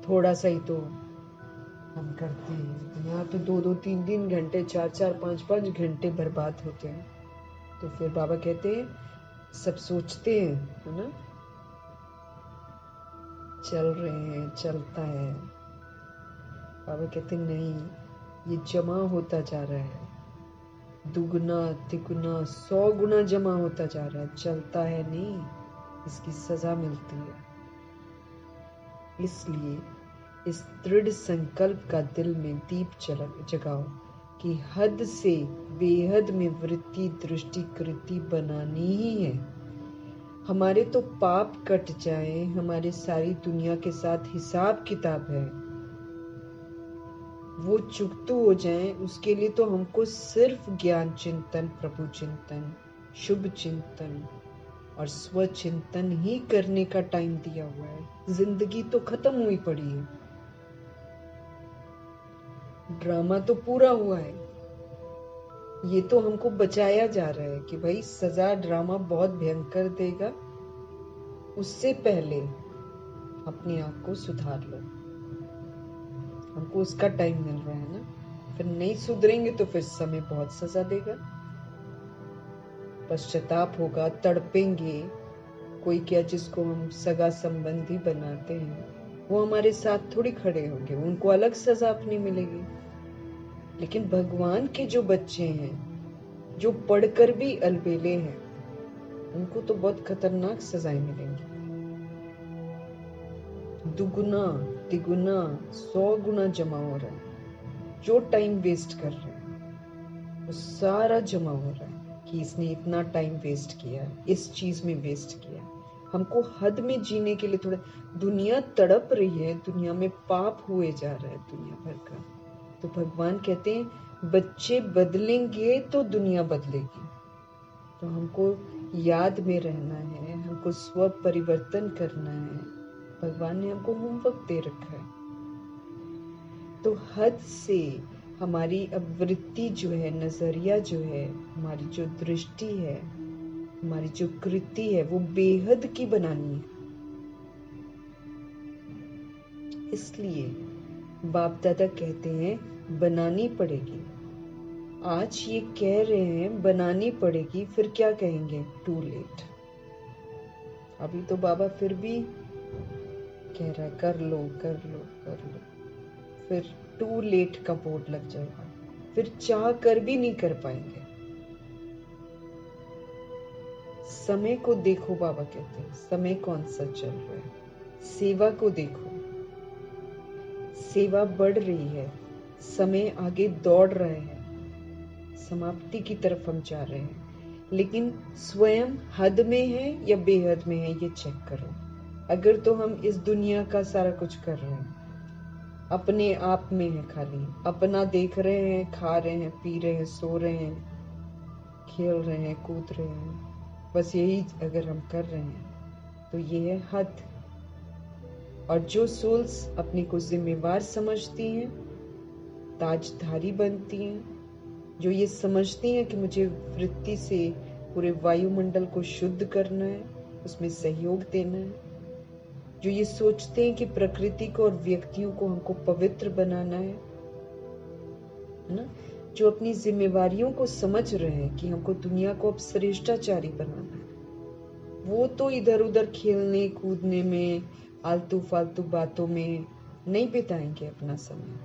थोड़ा सा ही तो हम करते हैं। यहाँ तो 2-2, 3-3 घंटे, 4-4, 5-5 घंटे बर्बाद होते हैं। तो फिर बाबा कहते हैं सब सोचते हैं, है ना, चल रहे हैं, चलता है। बाबा कहते हैं नहीं, ये जमा होता जा रहा है, दुगुना तिगुना 100 गुना जमा होता जा रहा है, चलता है नहीं, इसकी सजा मिलती है। इसलिए इस दृढ़ संकल्प का दिल में दीप जगाओ कि हद से बेहद में वृत्ति दृष्टि कृति बनानी ही है। हमारे तो पाप कट जाए, हमारे सारी दुनिया के साथ हिसाब किताब है, वो चुकतू हो जाए, उसके लिए तो हमको सिर्फ ज्ञान चिंतन, प्रभु चिंतन, शुभ चिंतन और स्वचिंतन ही करने का टाइम दिया हुआ है। जिंदगी तो खत्म हुई पड़ी है, ड्रामा तो पूरा हुआ है। ये तो हमको बचाया जा रहा है कि भाई सजा ड्रामा बहुत भयंकर देगा, उससे पहले अपने आप को सुधार लो। हमको उसका टाइम मिल रहा है ना, फिर नहीं सुधरेंगे तो फिर समय बहुत सजा देगा, पश्चाताप होगा, तड़पेंगे। कोई क्या जिसको हम सगा संबंधी बनाते हैं वो हमारे साथ थोड़ी खड़े होंगे, उनको अलग सजा अपनी मिलेगी। लेकिन भगवान के जो बच्चे हैं, जो पढ़कर भी अलबेले हैं, उनको तो बहुत खतरनाक सजाएं मिलेंगी। दुगुना तिगुना 100 गुना जमा हो रहा है। जो टाइम वेस्ट कर रहे हैं वो सारा जमा हो रहा है कि इसने इतना टाइम वेस्ट किया, इस चीज में वेस्ट किया। हमको हद में जीने के लिए थोड़ा, दुनिया तड़प रही है, दुनिया में पाप हुए जा रहा है दुनिया भर का। तो भगवान कहते हैं बच्चे बदलेंगे तो दुनिया बदलेगी। तो हमको याद में रहना है, हमको स्व परिवर्तन करना है। भगवान ने हमको होमवर्क दे रखा है। तो हद से हमारी अब वृत्ति जो है, नजरिया जो है, हमारी जो दृष्टि है, हमारी जो कृति है, वो बेहद की बनानी है। इसलिए बाप दादा कहते हैं बनानी पड़ेगी। आज ये कह रहे हैं बनानी पड़ेगी, फिर क्या कहेंगे? Too late. अभी तो बाबा फिर भी कह रहा है कर लो कर लो कर लो, फिर टू लेट का बोर्ड लग जाएगा, फिर चाह कर भी नहीं कर पाएंगे। समय को देखो, बाबा कहते हैं समय कौन सा चल रहा है। सेवा को देखो, सेवा बढ़ रही है, समय आगे दौड़ रहे हैं, समाप्ति की तरफ हम जा रहे हैं। लेकिन स्वयं हद में है या बेहद में है, ये चेक करो। अगर तो हम इस दुनिया का सारा कुछ कर रहे हैं, अपने आप में है, खाली अपना देख रहे हैं, खा रहे हैं, पी रहे हैं, सो रहे हैं, खेल रहे हैं, कूद रहे हैं, बस यही अगर हम कर रहे हैं तो ये है हद। और जो सोल्स अपने को जिम्मेवार समझती हैं, ताजधारी बनती हैं, जो ये समझती हैं कि मुझे वृत्ति से पूरे वायुमंडल को शुद्ध करना है, उसमें सहयोग देना है, जो ये सोचते हैं कि प्रकृति को और व्यक्तियों को हमको पवित्र बनाना है ना, जो अपनी जिम्मेवारियों को समझ रहे हैं कि हमको दुनिया को अब श्रेष्ठाचारी बनाना है, वो तो इधर उधर खेलने कूदने में, आलतू फालतू बातों में नहीं बिताएंगे अपना समय।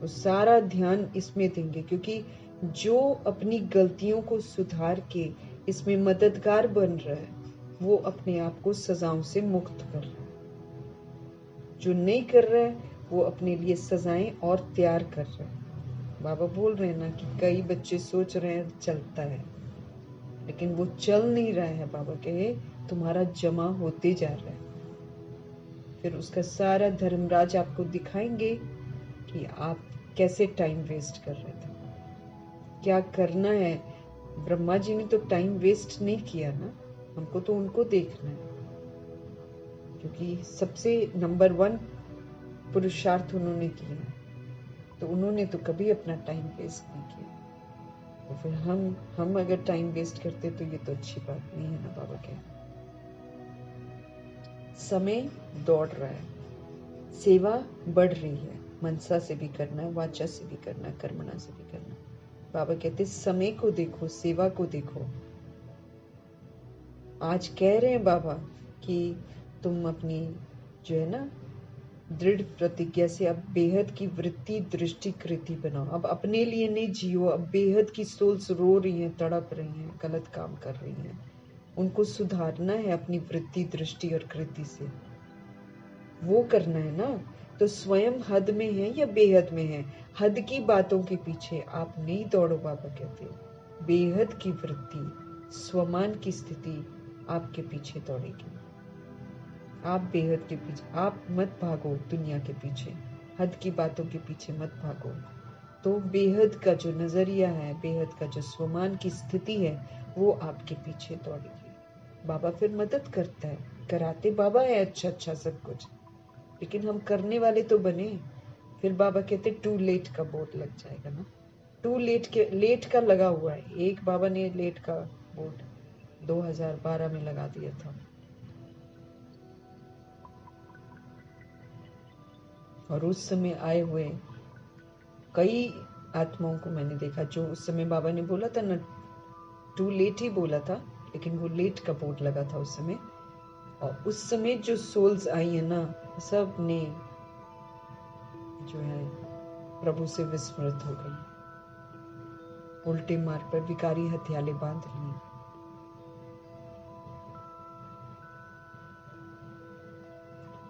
वो सारा ध्यान इसमें देंगे, क्योंकि जो अपनी गलतियों को सुधार के इसमें मददगार बन रहा है, वो अपने आप को सजाओं से मुक्त कर रहा है। जो नहीं कर रहा है वो अपने लिए सजाएं और तैयार कर रहा है। बाबा बोल रहे हैं ना कि कई बच्चे सोच रहे हैं चलता है, लेकिन वो चल नहीं रहा है। बाबा कहे तुम्हारा जमा होते जा रहा है। फिर उसका सारा धर्मराज आपको दिखाएंगे कि आप कैसे टाइम वेस्ट कर रहे थे, क्या करना है। ब्रह्मा जी ने तो टाइम वेस्ट नहीं किया ना, हमको तो उनको देखना है, क्योंकि सबसे नंबर 1 पुरुषार्थ उन्होंने किया, तो उन्होंने तो कभी अपना टाइम वेस्ट नहीं किया। तो फिर हम अगर टाइम वेस्ट करते तो ये तो अच्छी बात नहीं है ना। बाबा कह समय दौड़ रहा है, सेवा बढ़ रही है, मनसा से भी करना है, वाचा से भी करना है, कर्मणा से भी करना है। बाबा कहते समय को देखो, सेवा को देखो। आज कह रहे हैं बाबा कि तुम अपनी जो है ना दृढ़ प्रतिज्ञा से अब बेहद की वृत्ति दृष्टि कृति बनाओ। अब अपने लिए नहीं जियो। अब बेहद की सोल्स रो रही हैं, तड़प रही हैं, गलत काम कर रही हैं, उनको सुधारना है अपनी वृत्ति दृष्टि और कृति से, वो करना है ना। तो स्वयं हद में है या बेहद में है? हद की बातों के पीछे आप नहीं दौड़ो। बाबा कहते हैं बेहद की वृत्ति, स्वमान की स्थिति आपके पीछे दौड़ेगी। आप बेहद के पीछे, आप मत भागो दुनिया के पीछे, हद की बातों के पीछे मत भागो। तो बेहद का जो नजरिया है, बेहद का जो स्वमान की स्थिति है, वो आपके पीछे दौड़ेगी। बाबा फिर मदद करता है, कराते बाबा है अच्छा अच्छा सब कुछ, लेकिन हम करने वाले तो बने। फिर बाबा कहते टू लेट का बोर्ड लग जाएगा ना। टू लेट के लेट का लगा हुआ है। एक बाबा ने लेट का बोर्ड 2012 में लगा दिया था, और उस समय आए हुए कई आत्माओं को मैंने देखा जो उस समय बाबा ने बोला था ना, टू लेट ही बोला था, लेकिन वो लेट का बोर्ड लगा था उस समय। और उस समय जो सोल्स आई है ना, सब ने जो है प्रभु से विस्मृत हो गई, उल्टे मार्ग पर विकारी हथियाले बांध ली।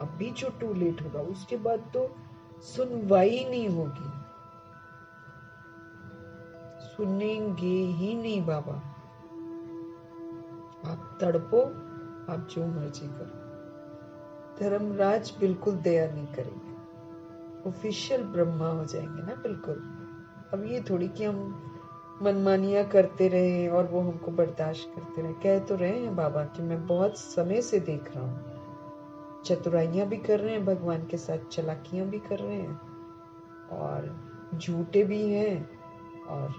अभी जो टू लेट होगा उसके बाद तो सुनवाई नहीं होगी, सुनेंगे ही नहीं बाबा। आप तड़पो, आप जो मर्जी करो, धर्मराज बिल्कुल दया नहीं करेंगे, ऑफिशियल ब्रह्मा हो जाएंगे ना बिल्कुल। अब ये थोड़ी कि हम मनमानियां करते रहे और वो हमको बर्दाश्त करते रहे। कह तो रहे हैं बाबा कि मैं बहुत समय से देख रहा हूँ, चतुराइयां भी कर रहे हैं भगवान के साथ, चालाकियां भी कर रहे हैं, और झूठे भी हैं, और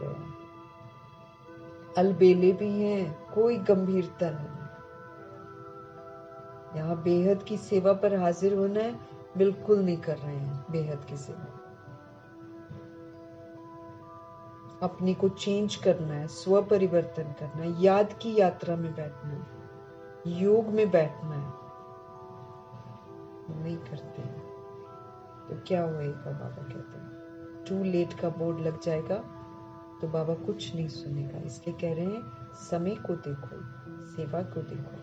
अलबेले भी हैं, कोई गंभीरता नहीं। यहाँ बेहद की सेवा पर हाजिर होना है, बिल्कुल नहीं कर रहे हैं बेहद की सेवा। अपने को चेंज करना है, स्व परिवर्तन करना है, याद की यात्रा में बैठना है, योग में बैठना है, नहीं करते हैं तो क्या होएगा? बाबा कहते हैं टू लेट का बोर्ड लग जाएगा तो बाबा कुछ नहीं सुनेगा। इसलिए कह रहे हैं समय को देखो, सेवा को देखो।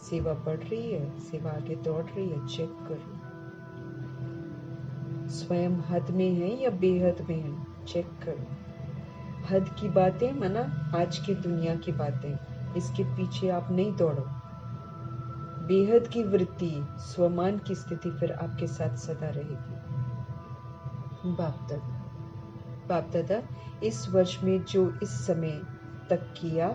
सेवा बढ़ रही है, सेवा आगे दौड़ रही है, चेक करो। स्वयं हद में है या बेहद में है, चेक करो। हद की बातें माना आज की दुनिया की बातें, इसके पीछे आप नहीं दौड़ो। बेहद की वृत्ति, स्वमान की स्थिति फिर आपके साथ सदा रहेगी। बाप दादा इस वर्ष में जो इस समय तक किया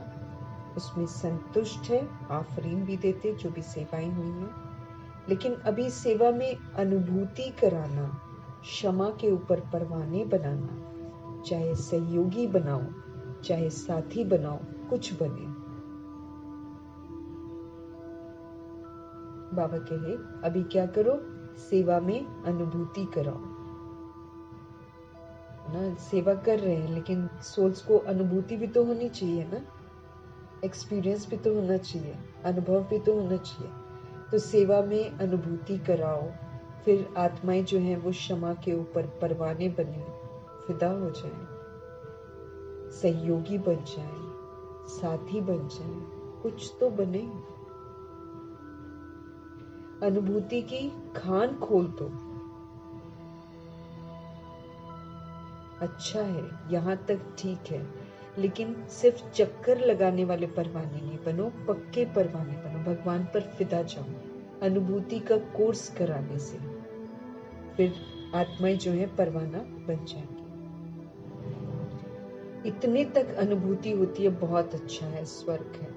उसमें संतुष्ट है, आफरीन भी देते जो भी सेवाएं हुई हैं। लेकिन अभी सेवा में अनुभूति कराना, क्षमा के ऊपर परवाने बनाना, चाहे सहयोगी बनाओ, चाहे साथी बनाओ, कुछ बने। बाबा कहे अभी क्या करो, सेवा में अनुभूति कराओ ना। सेवा कर रहे हैं लेकिन सोल्स को अनुभूति भी तो होनी चाहिए ना, एक्सपीरियंस भी तो होना चाहिए, अनुभव भी तो होना चाहिए। तो सेवा में अनुभूति कराओ, फिर आत्माएं जो हैं वो क्षमा के ऊपर परवाने बने, फिदा हो जाएं, सहयोगी बन जाएं, साथी बन जाएं, कुछ तो बने। अनुभूति की खान खोल दो। अच्छा है, यहाँ तक ठीक है, लेकिन सिर्फ चक्कर लगाने वाले परवाने नहीं बनो, पक्के परवाने बनो, भगवान पर फिदा जाओ। अनुभूति का कोर्स कराने से फिर आत्माएं जो है परवाना बन जाएंगी। इतने तक अनुभूति होती है, बहुत अच्छा है, स्वर्ग है,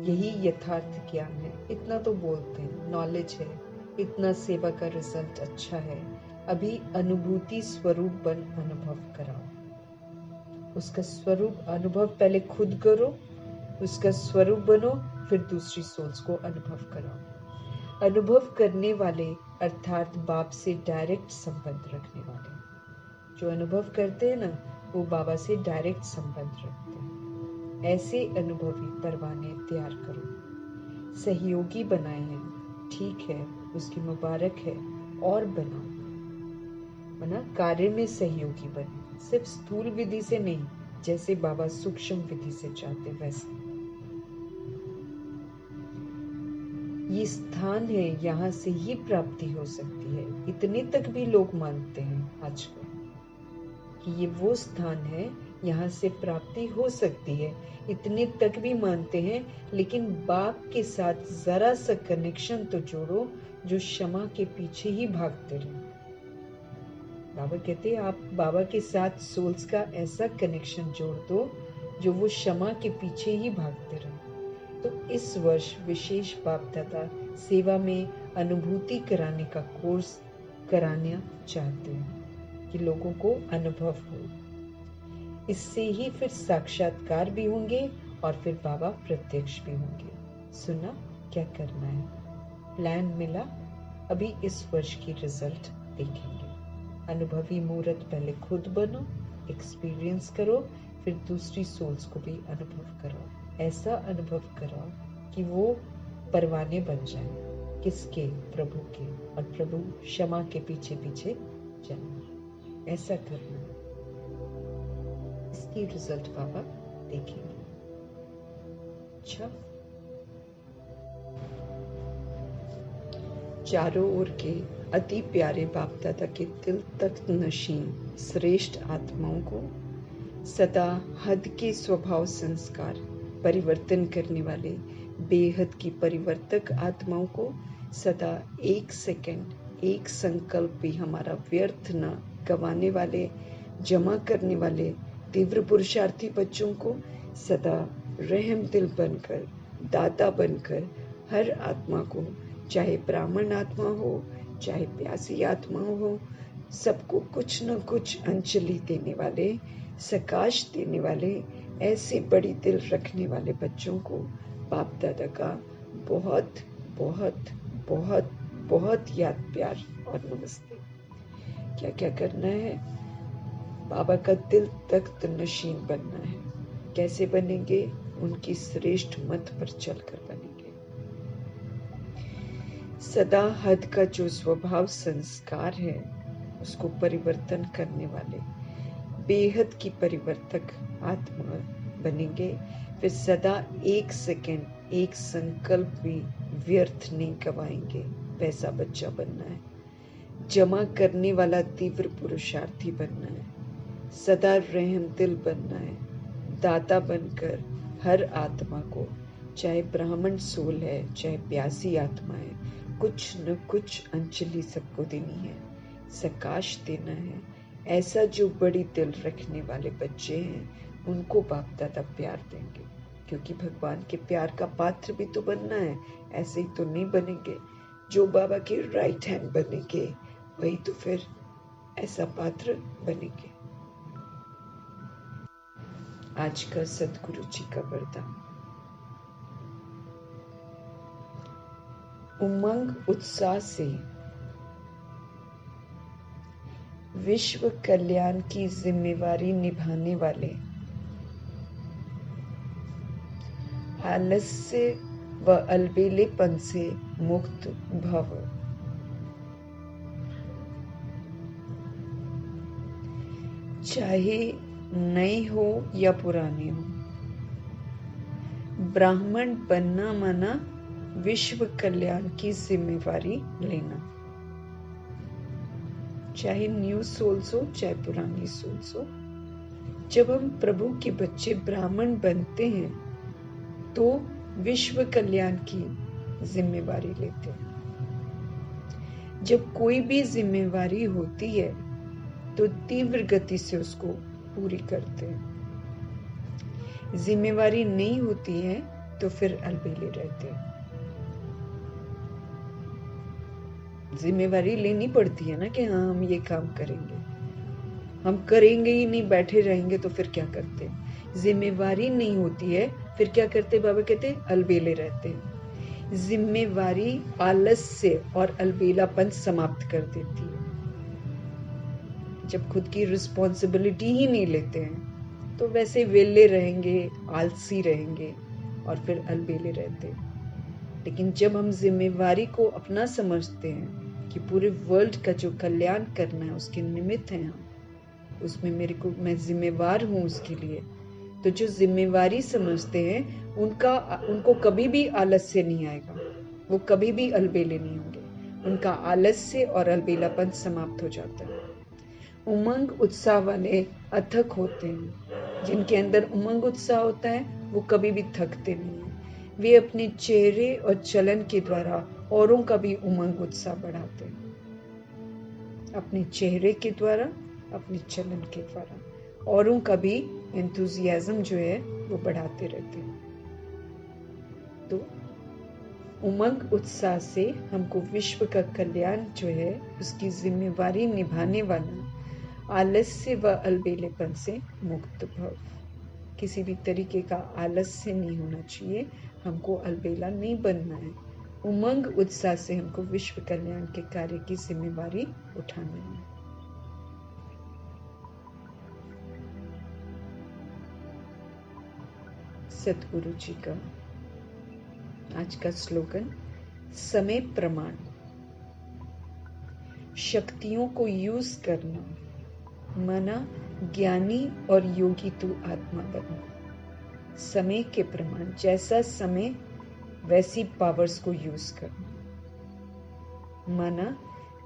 यही यथार्थ ज्ञान है। इतना तो बोलते हैं, नॉलेज है, इतना सेवा का रिजल्ट अच्छा है। अभी अनुभूति स्वरूप बन अनुभव कराओ। उसका स्वरूप अनुभव पहले खुद करो, उसका स्वरूप बनो, फिर दूसरी सोल्स को अनुभव कराओ। अनुभव करने वाले अर्थात बाप से डायरेक्ट संबंध रखने वाले, जो अनुभव करते हैं ना, वो बाबा से डायरेक्ट संबंध रखते हैं। ऐसे अनुभवी परवाने तैयार करो। सहयोगी बनाए हैं, ठीक है, उसकी मुबारक है, और बनाओ। मना कार्य में सहयोगी बने, सिर्फ स्थूल विधि से नहीं, जैसे बाबा सूक्ष्म विधि से चाहते वैसे। ये स्थान है, यहाँ से ही प्राप्ति हो सकती है। इतने तक भी लोग मानते हैं आजकल कि ये वो स्थान है, यहाँ से प्राप्ति हो सकती है, इतने तक भी मानते हैं। लेकिन बाप के साथ जरा सा कनेक्शन तो जोड़ो, जो क्षमा के पीछे ही भागते रहे। बाबा कहते हैं आप बाबा के साथ सोल्स का ऐसा कनेक्शन जोड़ दो जो वो क्षमा के पीछे ही भागते रहे। तो इस वर्ष विशेष बाप दादा सेवा में अनुभूति कराने का कोर्स कराना चाहते हैं कि लोगों को अनुभव हो। इससे ही फिर साक्षात्कार भी होंगे और फिर बाबा प्रत्यक्ष भी होंगे। सुना क्या करना है, प्लान मिला, अभी इस वर्ष की रिजल्ट देखेंगे। अनुभवी मूर्त पहले खुद बनो, एक्सपीरियंस करो, फिर दूसरी सोल्स को भी अनुभव कराओ। ऐसा अनुभव कराओ कि वो परवाने बन जाएं। किसके? प्रभु के। और प्रभु क्षमा के पीछे पीछे चलना। ऐसा करना, इसकी रिजल्ट बाबा देखेंगे। अच्छा, चारों ओर के अति प्यारे बाप दादा के दिल तक नशीन श्रेष्ठ आत्माओं को सदा हद के स्वभाव संस्कार परिवर्तन करने वाले बेहद की परिवर्तक आत्माओं को सदा एक सेकंड एक संकल्प भी हमारा व्यर्थ न गंवाने वाले जमा करने वाले तीव्र पुरुषार्थी बच्चों को सदा रहम दिल बनकर दाता बनकर हर आत्मा को, चाहे ब्राह्मण आत्मा हो चाहे प्यासी आत्मा हो, सबको कुछ न कुछ अंजलि देने वाले, सकाश देने वाले, ऐसे बड़ी दिल रखने वाले बच्चों को बाप दादा का बहुत बहुत बहुत बहुत याद प्यार और नमस्ते। क्या क्या करना है? बाबा का दिल तख्त नशीन बनना है। कैसे बनेंगे? उनकी श्रेष्ठ मत पर चलकर बनेंगे। सदा हद का जो स्वभाव संस्कार है उसको परिवर्तन करने वाले बेहद की परिवर्तक आत्मा बनेंगे। फिर सदा एक सेकंड एक संकल्प भी व्यर्थ नहीं गवाएंगे। वैसा बच्चा बनना है। जमा करने वाला तीव्र पुरुषार्थी बनना है। सदा रहम दिल बनना है। दाता बनकर हर आत्मा को, चाहे ब्राह्मण सोल है चाहे प्यासी आत्मा है, कुछ न कुछ अंजलि सबको देनी है, सकाश देना है। ऐसा जो बड़ी दिल रखने वाले बच्चे हैं उनको बाप दादा प्यार देंगे, क्योंकि भगवान के प्यार का पात्र भी तो बनना है। ऐसे ही तो नहीं बनेंगे। जो बाबा के राइट हैंड बनेंगे वही तो फिर ऐसा पात्र बनेंगे। आज का सदगुरु जी का वरदान। उमंग उत्साह से विश्व कल्याण की जिम्मेवारी निभाने वाले, आलस्य व अलबेलेपन से मुक्त भव। चाहे नए हो या पुराने हो, ब्राह्मण बनना माना विश्व कल्याण की जिम्मेवारी लेना। चाहे न्यू सोल्स हो चाहे पुरानी सोल्स हो, जब हम प्रभु के बच्चे ब्राह्मण बनते हैं तो विश्व कल्याण की जिम्मेवारी लेते हैं। जब कोई भी जिम्मेवारी होती है तो तीव्र गति से उसको पूरी करते हैं। जिम्मेवारी नहीं होती है तो फिर अलबेले रहते हैं। जिम्मेवारी लेनी पड़ती है ना कि हाँ हम ये काम करेंगे, हम करेंगे ही नहीं, बैठे रहेंगे तो फिर क्या करते? जिम्मेवारी नहीं होती है, फिर क्या करते? बाबा कहते अलबेले रहते हैं। जिम्मेवारी आलस्य और अलबेलापन समाप्त कर देती है। जब खुद की रिस्पॉन्सिबिलिटी ही नहीं लेते हैं तो वैसे वेले रहेंगे, आलसी रहेंगे और फिर अलबेले रहते हैं। लेकिन जब हम जिम्मेवारी को अपना समझते हैं कि पूरे वर्ल्ड का जो कल्याण करना है उसके निमित्त हैं हम, उसमें मैं जिम्मेवार हूँ उसके लिए, तो जो जिम्मेवारी समझते हैं उनको कभी भी आलस्य नहीं आएगा, वो कभी भी अलबेले नहीं होंगे। उनका आलस्य और अलबेलापन समाप्त हो जाता है। उमंग उत्साह वाले अथक होते हैं। जिनके अंदर उमंग उत्साह होता है वो कभी भी थकते नहीं हैं। वे अपने चेहरे और चलन के द्वारा औरों का भी उमंग उत्साह बढ़ाते हैं। अपने चेहरे के द्वारा, अपने चलन के द्वारा औरों का भी एंथुजियाज्म जो है वो बढ़ाते रहते हैं। तो उमंग उत्साह से हमको विश्व का कल्याण जो है उसकी जिम्मेवारी निभाने वाला आलस्य व अलबेलेपन से मुक्त भव। किसी भी तरीके का आलस्य नहीं होना चाहिए, हमको अलबेला नहीं बनना है। उमंग उत्साह से हमको विश्व कल्याण के कार्य की जिम्मेवारी उठानी है। सतगुरु जी का आज का स्लोगन, समय प्रमाण। शक्तियों को यूज करना, मना ज्ञानी और योगी तू आत्मा बनना। समय के प्रमाण, जैसा समय वैसी पावर्स को यूज करना। मना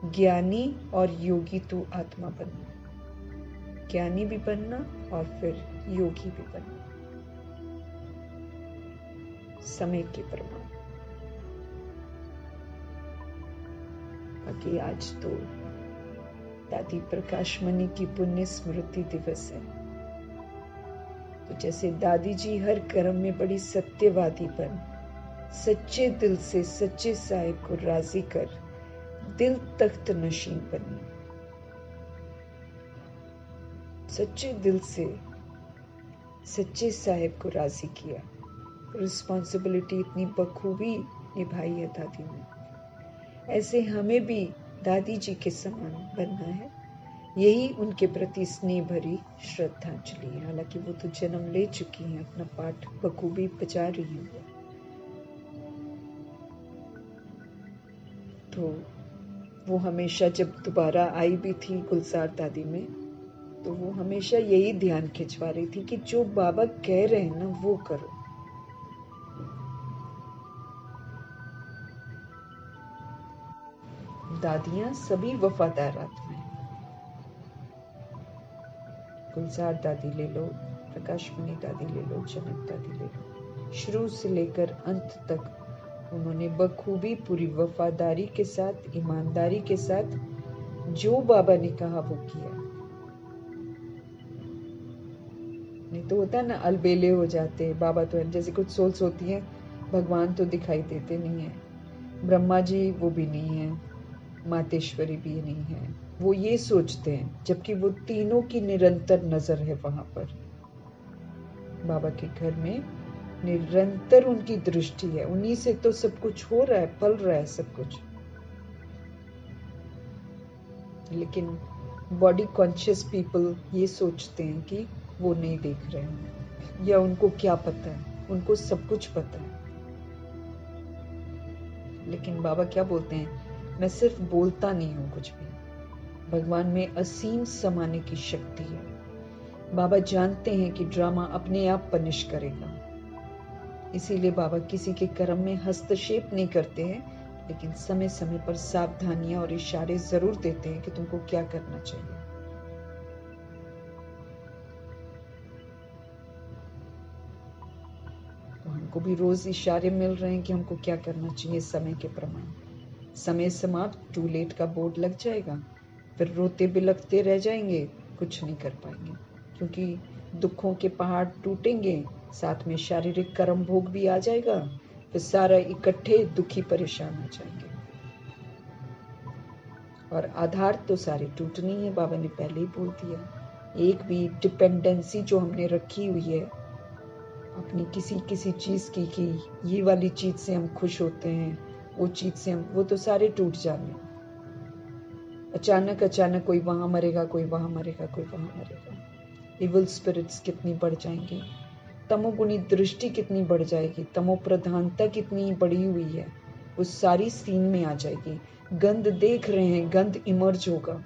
ज्ञानी और योगी तू आत्मा बनना। ज्ञानी भी बनना और फिर योगी भी बनना। समय के प्रमाण। बाकी आज तो दादी प्रकाश मणि की पुण्य स्मृति दिवस है, तो जैसे दादी जी हर कर्म में बड़ी सत्यवादी बन, सच्चे दिल से सच्चे साहिब को राजी कर दिल तख्त नशीन बनी। सच्चे दिल से सच्चे साहिब को राजी किया, रिस्पॉन्सिबिलिटी इतनी बखूबी निभाई है दादी ने। ऐसे हमें भी दादी जी के समान बनना है। यही उनके प्रति स्नेह भरी श्रद्धांजलि है। हालांकि वो तो जन्म ले चुकी हैं, अपना पाठ बखूबी बजा रही हैं, तो वो हमेशा जब दोबारा आई भी थी गुलजार दादी में, तो वो हमेशा यही ध्यान खिंचवा रही थी कि जो बाबा कह रहे हैं ना वो करो। दादियां सभी वफादार आत्माएं। गुलजार दादी ले लो, प्रकाश मणि दादी ले लो, जनक दादी ले लो, शुरू से लेकर अंत तक उन्होंने बखूबी पूरी वफादारी के साथ, ईमानदारी के साथ जो बाबा ने कहा वो किया। नहीं तो होता है ना, अलबेले हो जाते। बाबा तो जैसे कुछ सोच होती है, भगवान तो दिखाई देते नहीं है, ब्रह्मा जी वो भी नहीं है, मातेश्वरी भी नहीं है, वो ये सोचते हैं, जबकि वो तीनों की निरंतर नजर है वहां पर। बाबा के घर में निरंतर उनकी दृष्टि है, उन्हीं से तो सब कुछ हो रहा है, पल रहा है सब कुछ। लेकिन बॉडी कॉन्शियस पीपल ये सोचते हैं कि वो नहीं देख रहे हैं, या उनको क्या पता है, उनको सब कुछ पता है। लेकिन बाबा क्या बोलते हैं, मैं सिर्फ बोलता नहीं हूं कुछ भी, भगवान में असीम समाने की शक्ति है। बाबा जानते हैं कि ड्रामा अपने आप पनिश करेगा, इसीलिए बाबा किसी के कर्म में हस्तक्षेप नहीं करते हैं, लेकिन समय समय पर सावधानियां और इशारे जरूर देते हैं कि तुमको क्या करना चाहिए। तो हमको भी रोज इशारे मिल रहे हैं कि हमको क्या करना चाहिए समय के प्रमाण। समय समाप्त, टू लेट का बोर्ड लग जाएगा, फिर रोते बिलखते रह जाएंगे, कुछ नहीं कर पाएंगे, क्योंकि दुखों के पहाड़ टूटेंगे, साथ में शारीरिक कर्म भोग भी आ जाएगा, फिर सारा इकट्ठे दुखी परेशान हो जाएंगे। और आधार तो सारे टूटनी है, बाबा ने पहले ही बोल दिया। एक भी डिपेंडेंसी जो हमने रखी हुई है अपनी किसी चीज की, कि ये वाली चीज से हम खुश होते हैं, वो चीज से हम, वो तो सारे टूट जाने। अचानक कोई वहां मरेगा, कोई वहां मरेगा, कोई वहां मरेगा। इविल स्पिरिट्स कितनी बढ़ जाएंगी, तमोगुणी दृष्टि कितनी बढ़ जाएगी, तमो प्रधानता कितनी बढ़ी हुई है, वो सारी सीन में आ जाएगी। गंध देख रहे हैं, गंध इमर्ज होगा।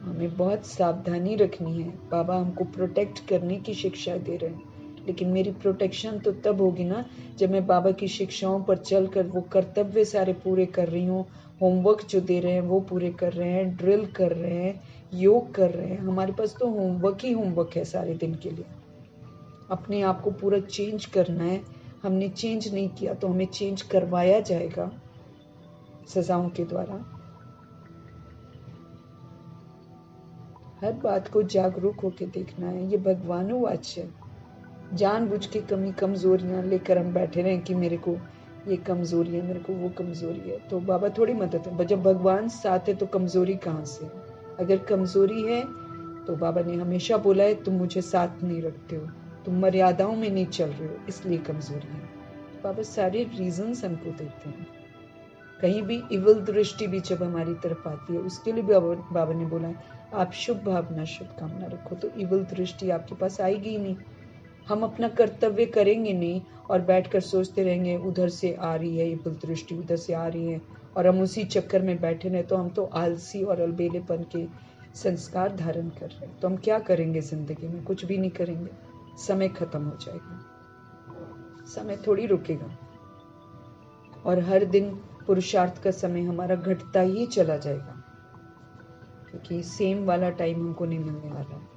हमें बहुत सावधानी रखनी है। बाबा हमको प्रोटेक्ट करने की शिक्षा दे रहे हैं, लेकिन मेरी प्रोटेक्शन तो तब होगी ना जब मैं बाबा की शिक्षाओं पर चलकर वो कर्तव्य सारे पूरे कर रही हूँ। होमवर्क जो दे रहे हैं वो पूरे कर रहे हैं, ड्रिल कर रहे हैं, योग कर रहे हैं। हमारे पास तो होमवर्क ही होमवर्क है सारे दिन के लिए। अपने आप को पूरा चेंज करना है। हमने चेंज नहीं किया तो हमें चेंज करवाया जाएगा सजाओं के द्वारा। हर बात को जागरूक होकर देखना है। ये भगवानुवाच है। जानबूझ के कमजोरियां लेकर हम बैठे रहे कि मेरे को ये कमजोरी है, मेरे को वो कमजोरी है, तो बाबा थोड़ी मदद है। जब भगवान साथ है तो कमजोरी कहाँ से? अगर कमजोरी है तो बाबा ने हमेशा बोला है तुम मुझे साथ नहीं रखते हो, तुम मर्यादाओं में नहीं चल रहे हो, इसलिए कमजोरी है। बाबा सारे रीजंस हमको देते हैं। कहीं भी इवल दृष्टि भी जब हमारी तरफ आती है उसके लिए भी बाबा ने बोला है आप शुभ भावना शुभ कामना रखो, तो इवल दृष्टि आपके पास आएगी ही नहीं। हम अपना कर्तव्य करेंगे नहीं और बैठकर सोचते रहेंगे उधर से आ रही है इवल दृष्टि, उधर से आ रही है, और हम उसी चक्कर में बैठे रहे, तो हम तो आलसी और अलबेलेपन के संस्कार धारण कर रहे हैं। तो हम क्या करेंगे जिंदगी में? कुछ भी नहीं करेंगे। समय खत्म हो जाएगा, समय थोड़ी रुकेगा, और हर दिन पुरुषार्थ का समय हमारा घटता ही चला जाएगा, क्योंकि सेम वाला टाइम हमको नहीं मिलने वाला है।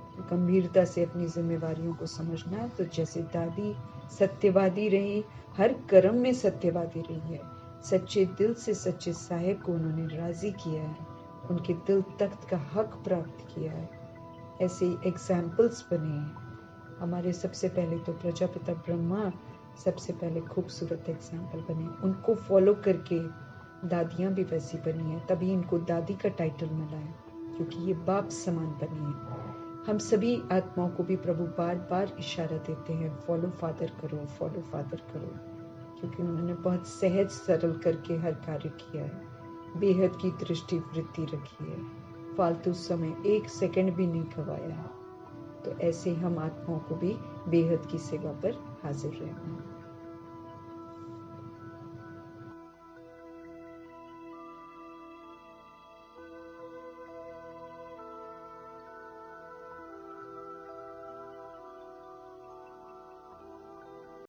तो गंभीरता से अपनी जिम्मेवारियों को समझना है। तो जैसे दादी सत्यवादी रही, हर कर्म में सत्यवादी रही है, सच्चे दिल से सच्चे साहेब को उन्होंने राजी किया है, उनके दिल तख्त का हक प्राप्त किया है, ऐसे एग्जाम्पल्स बने हैं हमारे। सबसे पहले तो प्रजापिता ब्रह्मा सबसे पहले खूबसूरत एग्जाम्पल बने, उनको फॉलो करके दादियां भी वैसी बनी है, तभी इनको दादी का टाइटल मिला है, क्योंकि ये बाप समान बनी है। हम सभी आत्माओं को भी प्रभु बार बार इशारा देते हैं फॉलो फादर करो, फॉलो फादर करो, क्योंकि उन्होंने बहुत सहज सरल करके हर कार्य किया है, बेहद की दृष्टि वृत्ति रखी है, फालतू समय एक सेकंड भी नहीं गवाया है। तो ऐसे हम आत्माओं को भी बेहद की सेवा पर हाजिर रहना है।